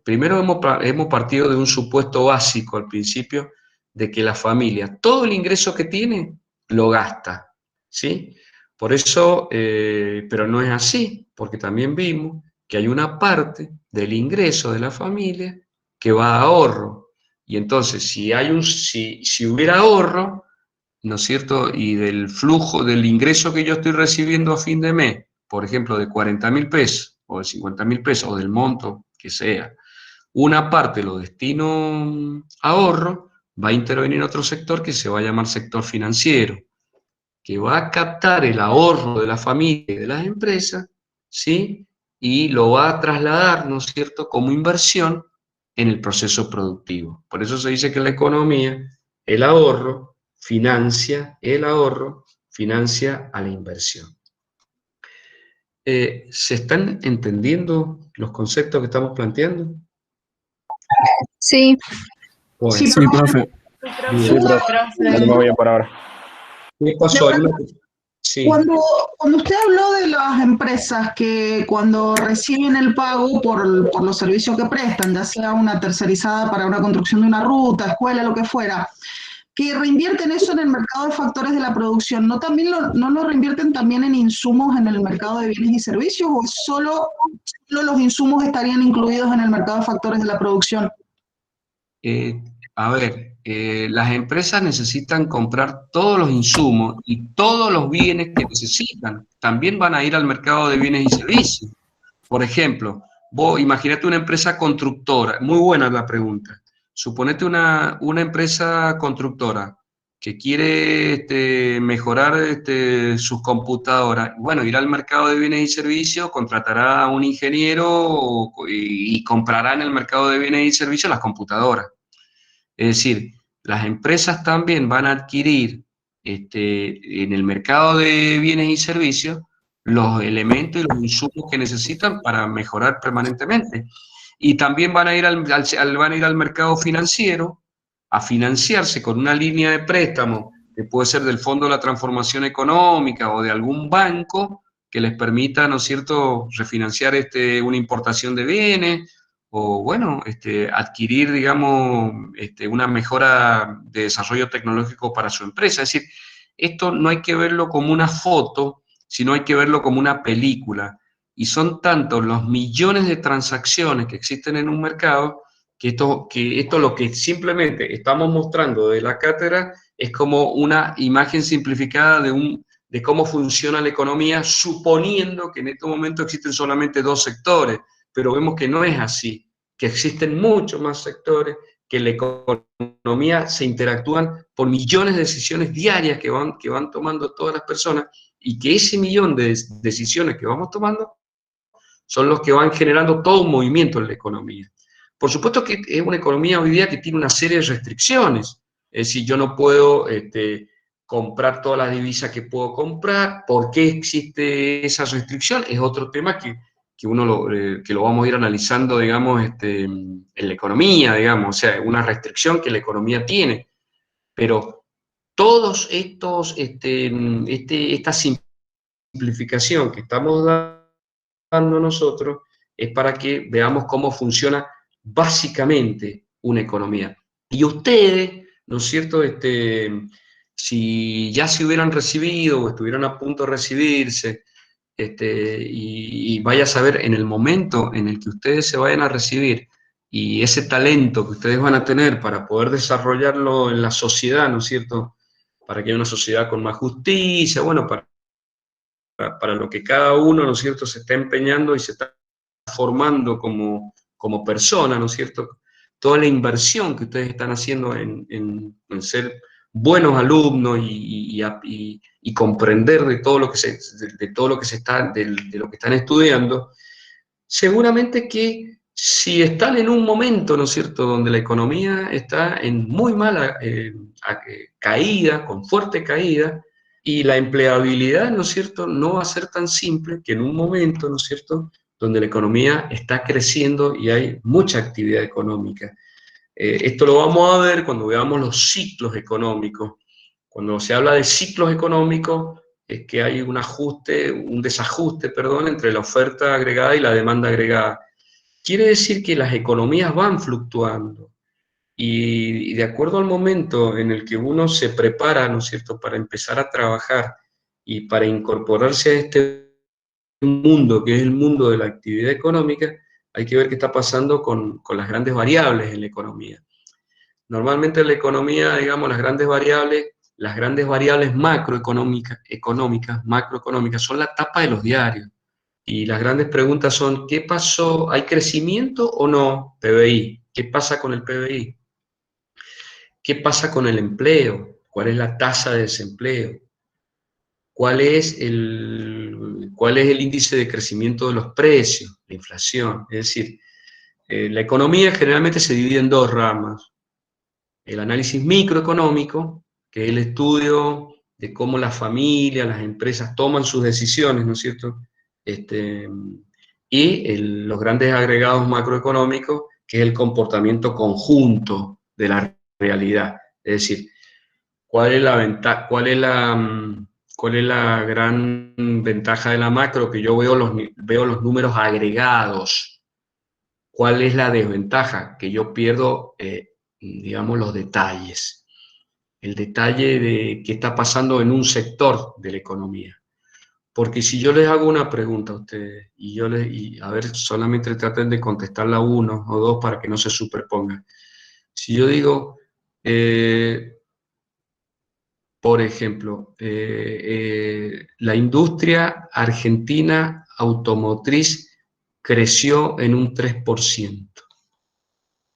Primero hemos partido de un supuesto básico al principio de que la familia, todo el ingreso que tiene, lo gasta, ¿sí? Por eso, pero no es así, porque también vimos que hay una parte del ingreso de la familia que va a ahorro. Y entonces, si hubiera ahorro, ¿no es cierto?, y del flujo, del ingreso que yo estoy recibiendo a fin de mes, por ejemplo, de 40.000 pesos, o de 50.000 pesos, o del monto que sea, una parte lo destino a ahorro, va a intervenir otro sector que se va a llamar sector financiero, que va a captar el ahorro de la familia y de las empresas, ¿sí?, y lo va a trasladar, ¿no es cierto?, como inversión en el proceso productivo. Por eso se dice que la economía, el ahorro financia a la inversión. ¿Se están entendiendo los conceptos que estamos planteando? Sí. Bueno, Sí, Sí, profe. Sí, profe. Venimos bien por ahora. ¿qué pasó? Sí. Cuando usted habló de las empresas que cuando reciben el pago por los servicios que prestan, ya sea una tercerizada para una construcción de una ruta, escuela, lo que fuera, que reinvierten eso en el mercado de factores de la producción, ¿no lo reinvierten también en insumos en el mercado de bienes y servicios o solo los insumos estarían incluidos en el mercado de factores de la producción? Las empresas necesitan comprar todos los insumos y todos los bienes que necesitan. También van a ir al mercado de bienes y servicios. Por ejemplo, vos imagínate una empresa constructora. Muy buena la pregunta. Suponete una empresa constructora que quiere mejorar sus computadoras. Bueno, irá al mercado de bienes y servicios, contratará a un ingeniero y comprará en el mercado de bienes y servicios las computadoras. Es decir, las empresas también van a adquirir en el mercado de bienes y servicios los elementos y los insumos que necesitan para mejorar permanentemente. Y también van a ir van a ir al mercado financiero a financiarse con una línea de préstamo que puede ser del Fondo de la Transformación Económica o de algún banco que les permita, ¿no es cierto?, refinanciar una importación de bienes o, bueno, adquirir, digamos, una mejora de desarrollo tecnológico para su empresa. Es decir, esto no hay que verlo como una foto, sino hay que verlo como una película. Y son tantos los millones de transacciones que existen en un mercado que esto lo que simplemente estamos mostrando de la cátedra es como una imagen simplificada de cómo funciona la economía, suponiendo que en este momento existen solamente dos sectores, pero vemos que no es así, que existen muchos más sectores, que la economía se interactúan por millones de decisiones diarias que van tomando todas las personas y que ese millón de decisiones que vamos tomando son los que van generando todo un movimiento en la economía. Por supuesto que es una economía hoy día que tiene una serie de restricciones, es decir, yo no puedo comprar todas las divisas que puedo comprar. ¿Por qué existe esa restricción? Es otro tema que uno lo vamos a ir analizando, digamos, en la economía, digamos, o sea, una restricción que la economía tiene. Pero todos esta simplificación que estamos dando nosotros es para que veamos cómo funciona básicamente una economía. Y ustedes, ¿no es cierto?, si ya se hubieran recibido o estuvieran a punto de recibirse, y vaya a saber en el momento en el que ustedes se vayan a recibir y ese talento que ustedes van a tener para poder desarrollarlo en la sociedad, ¿no es cierto?, para que haya una sociedad con más justicia, bueno, para lo que cada uno, ¿no es cierto?, se está empeñando y se está formando como persona, ¿no es cierto?, toda la inversión que ustedes están haciendo en ser buenos alumnos y comprender de todo lo que de lo que están estudiando, seguramente que si están en un momento, ¿no es cierto?, donde la economía está en muy mala caída, con fuerte caída, y la empleabilidad, ¿no es cierto?, no va a ser tan simple que en un momento, ¿no es cierto?, donde la economía está creciendo y hay mucha actividad económica. Esto lo vamos a ver cuando veamos los ciclos económicos. Cuando se habla de ciclos económicos, es que hay un desajuste, perdón, entre la oferta agregada y la demanda agregada. Quiere decir que las economías van fluctuando y de acuerdo al momento en el que uno se prepara, ¿no es cierto?, para empezar a trabajar y para incorporarse a este mundo que es el mundo de la actividad económica, hay que ver qué está pasando con las grandes variables en la economía. Normalmente en la economía, digamos, las grandes variables macroeconómicas, son la tapa de los diarios. Y las grandes preguntas son, ¿qué pasó? ¿Hay crecimiento o no? PBI. ¿Qué pasa con el PBI? ¿Qué pasa con el empleo? ¿Cuál es la tasa de desempleo? ¿Cuál es el índice de crecimiento de los precios? La inflación. Es decir, la economía generalmente se divide en dos ramas. El análisis microeconómico, que es el estudio de cómo las familias, las empresas toman sus decisiones, ¿no es cierto? Los grandes agregados macroeconómicos, que es el comportamiento conjunto de la realidad. Es decir, ¿cuál es la gran ventaja de la macro? Que yo veo los números agregados. ¿Cuál es la desventaja? Que yo pierdo, digamos, los detalles. El detalle de qué está pasando en un sector de la economía. Porque si yo les hago una pregunta a ustedes, y a ver, solamente traten de contestarla uno o dos para que no se superpongan. Si yo digo, por ejemplo, la industria argentina automotriz creció en un 3%.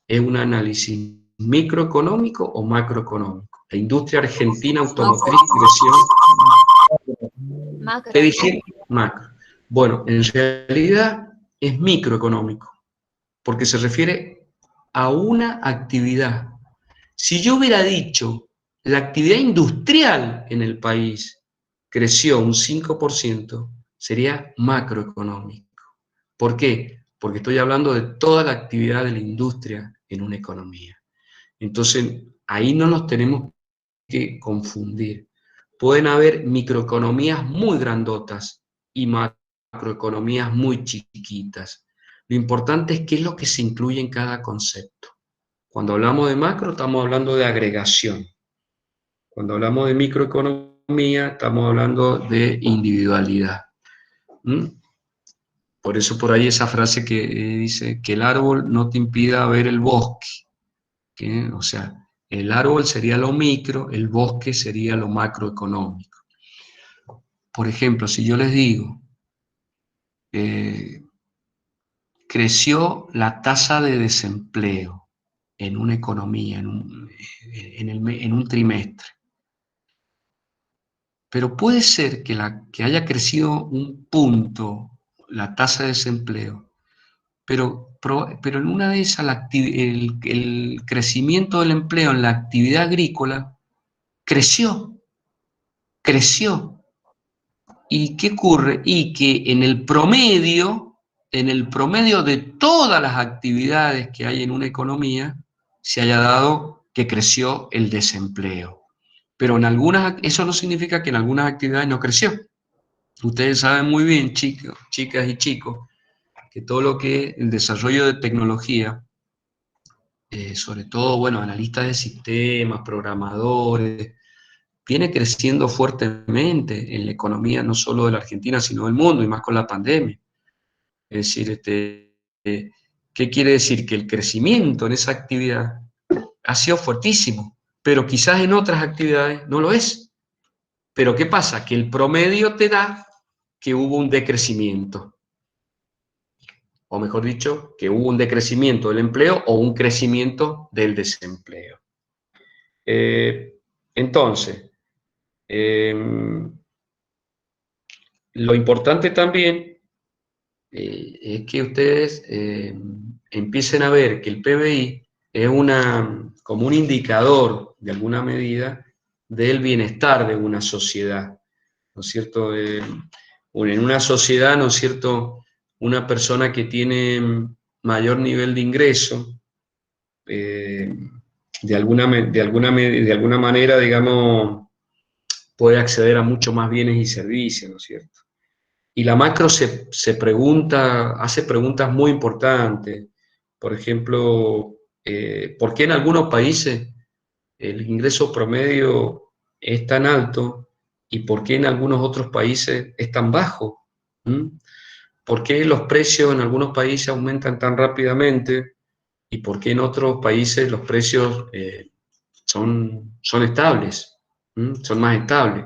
¿Es un análisis microeconómico o macroeconómico? La industria argentina automotriz creció... Macro. ¿Qué dije? Macro. Bueno, en realidad es microeconómico, porque se refiere a una actividad. Si yo hubiera dicho la actividad industrial en el país creció un 5%, sería macroeconómico. ¿Por qué? Porque estoy hablando de toda la actividad de la industria en una economía. Entonces, ahí no nos tenemos que confundir. Pueden haber microeconomías muy grandotas y macroeconomías muy chiquitas. Lo importante es qué es lo que se incluye en cada concepto. Cuando hablamos de macro, estamos hablando de agregación. Cuando hablamos de microeconomía, estamos hablando de individualidad. Por eso por ahí esa frase que dice que el árbol no te impida ver el bosque. O sea, el árbol sería lo micro, el bosque sería lo macroeconómico. Por ejemplo, si yo les digo, creció la tasa de desempleo en una economía, en un trimestre. Pero puede ser que haya crecido un punto la tasa de desempleo, pero en una de esas el crecimiento del empleo en la actividad agrícola creció. ¿Y qué ocurre? Y que en el promedio de todas las actividades que hay en una economía, se haya dado que creció el desempleo. Pero eso no significa que en algunas actividades no creció. Ustedes saben muy bien, chicas y chicos, que todo lo que es el desarrollo de tecnología, sobre todo, bueno, analistas de sistemas, programadores, viene creciendo fuertemente en la economía no solo de la Argentina, sino del mundo, y más con la pandemia. Es decir, ¿qué quiere decir? Que el crecimiento en esa actividad ha sido fuertísimo, pero quizás en otras actividades no lo es. Pero ¿qué pasa? Que el promedio te da que hubo un decrecimiento. O mejor dicho, que hubo un decrecimiento del empleo o un crecimiento del desempleo. Entonces, lo importante también es que ustedes empiecen a ver que el PBI es como un indicador, de alguna medida, del bienestar de una sociedad, ¿no es cierto? En una sociedad, ¿no es cierto?, una persona que tiene mayor nivel de ingreso, de alguna manera, digamos, puede acceder a mucho más bienes y servicios, ¿no es cierto? Y la macro hace preguntas muy importantes. Por ejemplo, ¿por qué en algunos países el ingreso promedio es tan alto y por qué en algunos otros países es tan bajo? ¿Por qué los precios en algunos países aumentan tan rápidamente y por qué en otros países los precios son estables, son más estables?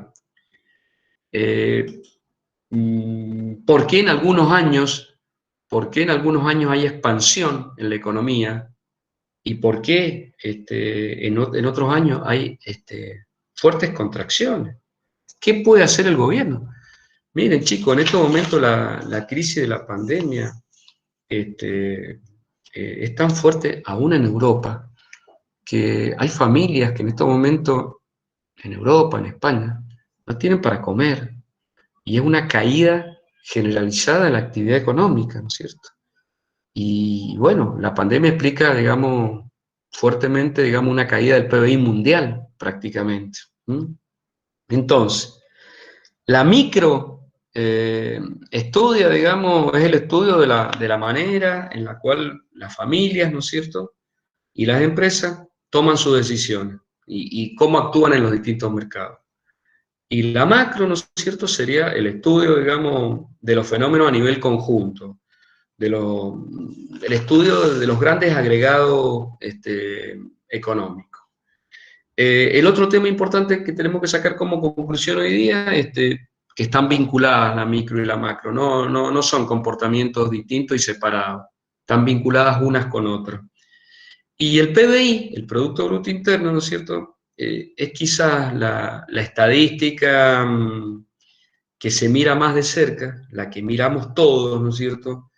¿Por qué en algunos años hay expansión en la economía y por qué en otros años hay fuertes contracciones? ¿Qué puede hacer el gobierno? Miren, chicos, en estos momentos la crisis de la pandemia es tan fuerte aún en Europa, que hay familias que en estos momentos, en Europa, en España, no tienen para comer, y es una caída generalizada en la actividad económica, ¿no es cierto? Y bueno, la pandemia explica, digamos, fuertemente, digamos, una caída del PBI mundial, prácticamente. Entonces, la micro estudia, digamos, es el estudio de la manera en la cual las familias, ¿no es cierto?, y las empresas toman sus decisiones y cómo actúan en los distintos mercados. Y la macro, ¿no es cierto?, sería el estudio, digamos, de los fenómenos a nivel conjunto, el estudio de los grandes agregados económicos. El otro tema importante que tenemos que sacar como conclusión hoy día, que están vinculadas la micro y la macro, no son comportamientos distintos y separados, están vinculadas unas con otras. Y el PBI, el Producto Bruto Interno, ¿no es cierto?, es quizás la estadística que se mira más de cerca, la que miramos todos, ¿no es cierto?,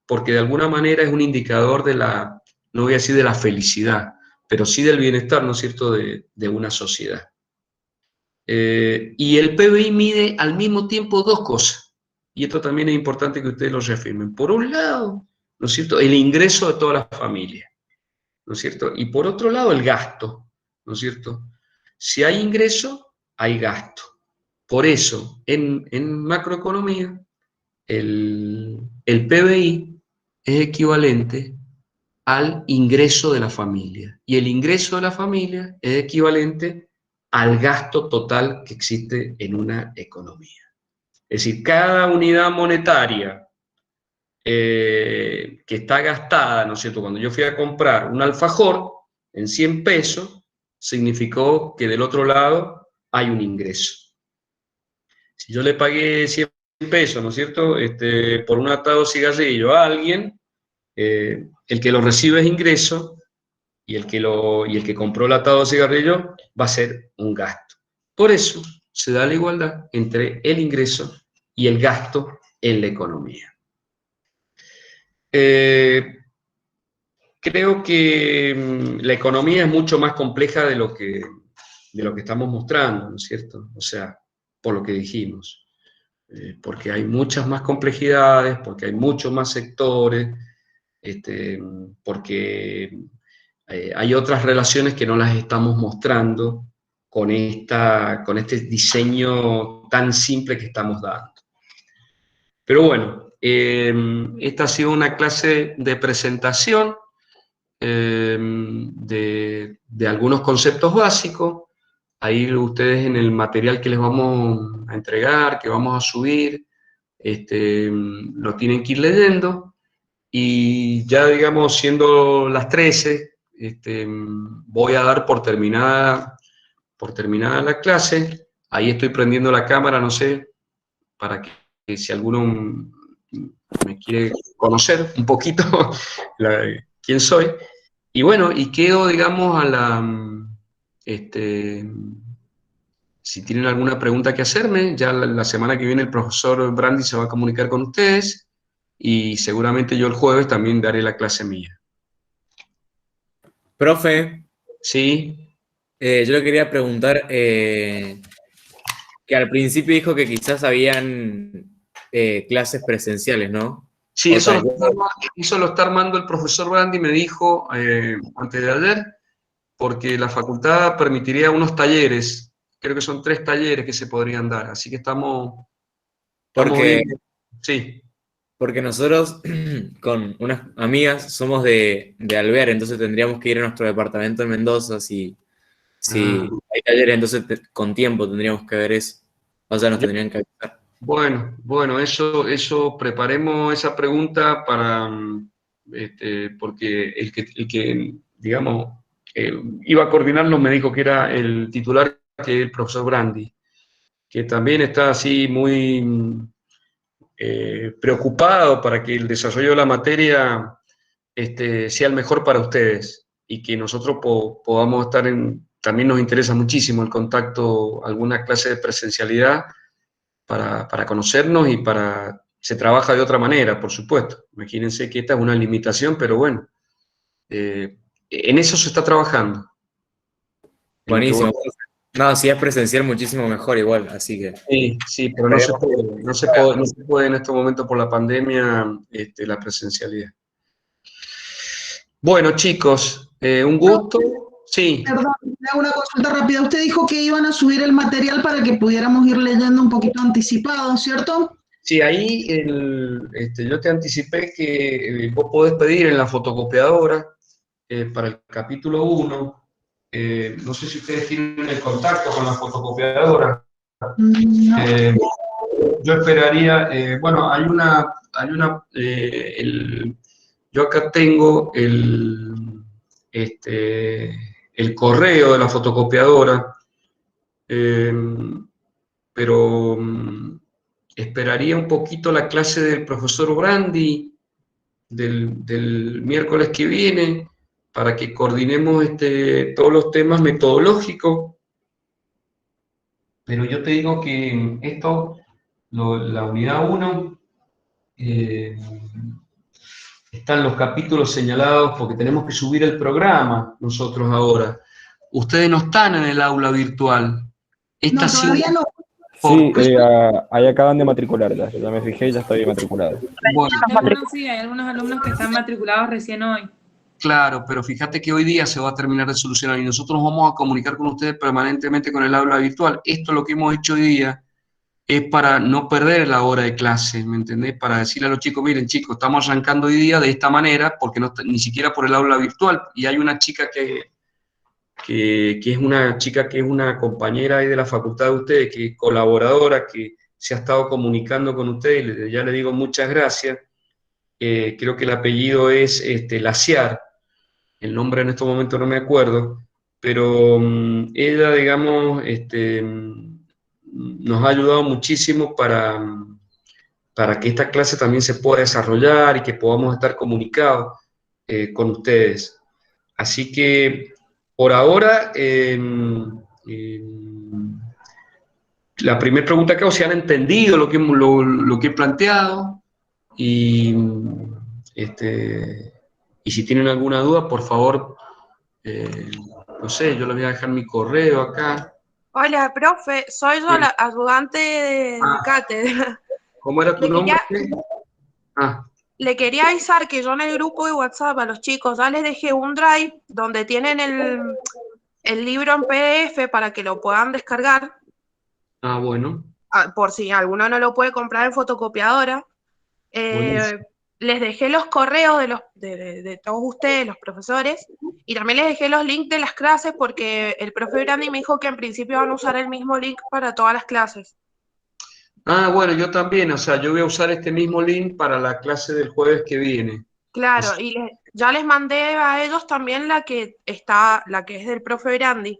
porque de alguna manera es un indicador de no voy a decir de la felicidad, pero sí del bienestar, ¿no es cierto?, de una sociedad. Y el PBI mide al mismo tiempo dos cosas, y esto también es importante que ustedes lo reafirmen. Por un lado, ¿no es cierto?, el ingreso de todas las familias, ¿no es cierto?, y por otro lado, el gasto, ¿no es cierto? Si hay ingreso, hay gasto. Por eso, en macroeconomía, el PBI es equivalente al ingreso de la familia. Y el ingreso de la familia es equivalente al gasto total que existe en una economía. Es decir, cada unidad monetaria que está gastada, ¿no es cierto? Cuando yo fui a comprar un alfajor en 100 pesos, significó que del otro lado hay un ingreso. Si yo le pagué 100 pesos, ¿no es cierto?, por un atado de cigarrillo a alguien, el que lo recibe es ingreso y el que compró el atado de cigarrillo va a ser un gasto. Por eso se da la igualdad entre el ingreso y el gasto en la economía. Creo que la economía es mucho más compleja de lo que estamos mostrando, ¿no es cierto? O sea, por lo que dijimos. Porque hay muchas más complejidades, porque hay muchos más sectores, porque hay otras relaciones que no las estamos mostrando con este diseño tan simple que estamos dando. Pero bueno, esta ha sido una clase de presentación de algunos conceptos básicos. Ahí ustedes en el material que les vamos a entregar, que vamos a subir, lo tienen que ir leyendo. Y ya, digamos, siendo las 13, voy a dar por terminada la clase. Ahí estoy prendiendo la cámara, no sé, para que si alguno me quiere conocer un poquito quién soy. Y bueno, y quedo, digamos, si tienen alguna pregunta que hacerme, ya la semana que viene el profesor Brandi se va a comunicar con ustedes y seguramente yo el jueves también daré la clase mía. Profe, Sí. Yo le quería preguntar que al principio dijo que quizás habían clases presenciales, ¿no? Sí, eso lo está armando el profesor Brandi, me dijo antes de ayer, porque la facultad permitiría unos talleres, creo que son 3 talleres que se podrían dar, así que estamos viendo. Sí. Porque nosotros con unas amigas somos de Alvear, entonces tendríamos que ir a nuestro departamento en Mendoza, si hay talleres, entonces con tiempo tendríamos que ver eso, o sea, nos tendrían que avisar. Bueno, eso preparemos esa pregunta para, porque el que digamos, iba a coordinarlo me dijo que era el titular, que es el profesor Brandi, que también está así muy preocupado para que el desarrollo de la materia sea el mejor para ustedes y que nosotros podamos estar también nos interesa muchísimo el contacto, alguna clase de presencialidad para conocernos y para se trabaja de otra manera, por supuesto. Imagínense que esta es una limitación, pero bueno, en eso se está trabajando. Buenísimo. No, si es presencial, muchísimo mejor igual, así que... Sí, pero no se puede en este momento por la pandemia la presencialidad. Bueno, chicos, un gusto. Sí. Perdón, le hago una consulta rápida. Usted dijo que iban a subir el material para que pudiéramos ir leyendo un poquito anticipado, ¿cierto? Sí, ahí yo te anticipé que vos podés pedir en la fotocopiadora para el capítulo 1. No sé si ustedes tienen el contacto con la fotocopiadora. No. Yo esperaría, bueno, yo acá tengo el correo de la fotocopiadora, pero esperaría un poquito la clase del profesor Brandi del miércoles que viene para que coordinemos todos los temas metodológicos. Pero yo te digo que la unidad 1, están los capítulos señalados porque tenemos que subir el programa nosotros ahora. Ustedes no están en el aula virtual. No, todavía no. Sí, ahí acaban de matricular, ya me fijé y ya estoy matriculado. Bueno, Sí, hay algunos alumnos que están matriculados recién hoy. claro, pero fíjate que hoy día se va a terminar de solucionar y nosotros vamos a comunicar con ustedes permanentemente con el aula virtual. Esto lo que hemos hecho hoy día es para no perder la hora de clase, ¿me entendés? Para decirle a los chicos, miren chicos, estamos arrancando hoy día de esta manera porque ni siquiera por el aula virtual. Y hay una chica que es una compañera ahí de la facultad de ustedes, que es colaboradora, que se ha estado comunicando con ustedes, ya le digo muchas gracias. Creo que el apellido es Laciar, el nombre en estos momentos no me acuerdo, pero ella, digamos, nos ha ayudado muchísimo para que esta clase también se pueda desarrollar y que podamos estar comunicados con ustedes. Así que, por ahora, la primera pregunta que hago, si han entendido lo que he planteado, y si tienen alguna duda, por favor, no sé, yo les voy a dejar mi correo acá. Hola, profe, soy yo, la ayudante de cátedra. ¿Cómo era tu nombre? Le quería avisar que yo en el grupo de WhatsApp a los chicos ya les dejé un drive donde tienen el libro en PDF para que lo puedan descargar. Ah, bueno. Por si alguno no lo puede comprar en fotocopiadora. Les dejé los correos de todos ustedes, los profesores, y también les dejé los links de las clases porque el profe Brandi me dijo que en principio van a usar el mismo link para todas las clases. Ah, bueno, yo también, o sea, yo voy a usar este mismo link para la clase del jueves que viene. Claro, y ya les mandé a ellos también la que es del profe Brandi,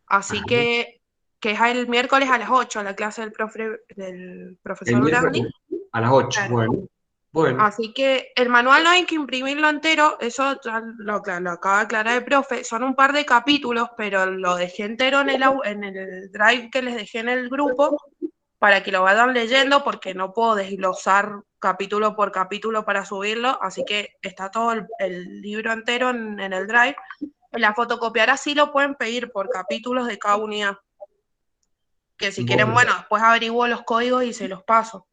así que es el miércoles a las 8, la clase del profesor Brandi. A las 8, claro. Bueno. Así que el manual no hay que imprimirlo entero, eso ya lo acaba de aclarar el profe, son un par de capítulos, pero lo dejé entero en el drive que les dejé en el grupo, para que lo vayan leyendo, porque no puedo desglosar capítulo por capítulo para subirlo, así que está todo el libro entero en el drive. En la fotocopiadora sí lo pueden pedir por capítulos de cada unidad, que si quieren, bueno, después averiguo los códigos y se los paso.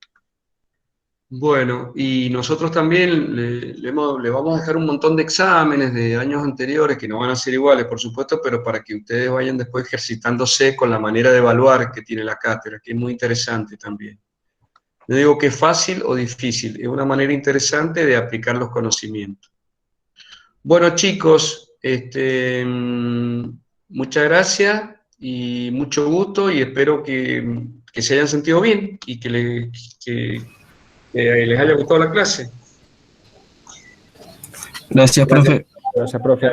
Bueno, y nosotros también le vamos a dejar un montón de exámenes de años anteriores, que no van a ser iguales, por supuesto, pero para que ustedes vayan después ejercitándose con la manera de evaluar que tiene la cátedra, que es muy interesante también. No digo que es fácil o difícil, es una manera interesante de aplicar los conocimientos. Bueno, chicos, muchas gracias y mucho gusto, y espero que se hayan sentido bien y que les haya gustado la clase. Gracias, profe. Gracias, profe.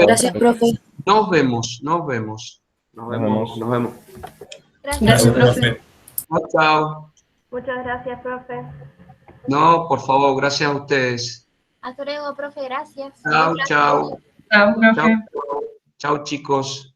Gracias, profe. Nos vemos. Gracias, profe. Chao. Muchas gracias, profe. No, por favor, gracias a ustedes. Hasta luego, profe, gracias. Chao. Chao, profe. Chao, chicos.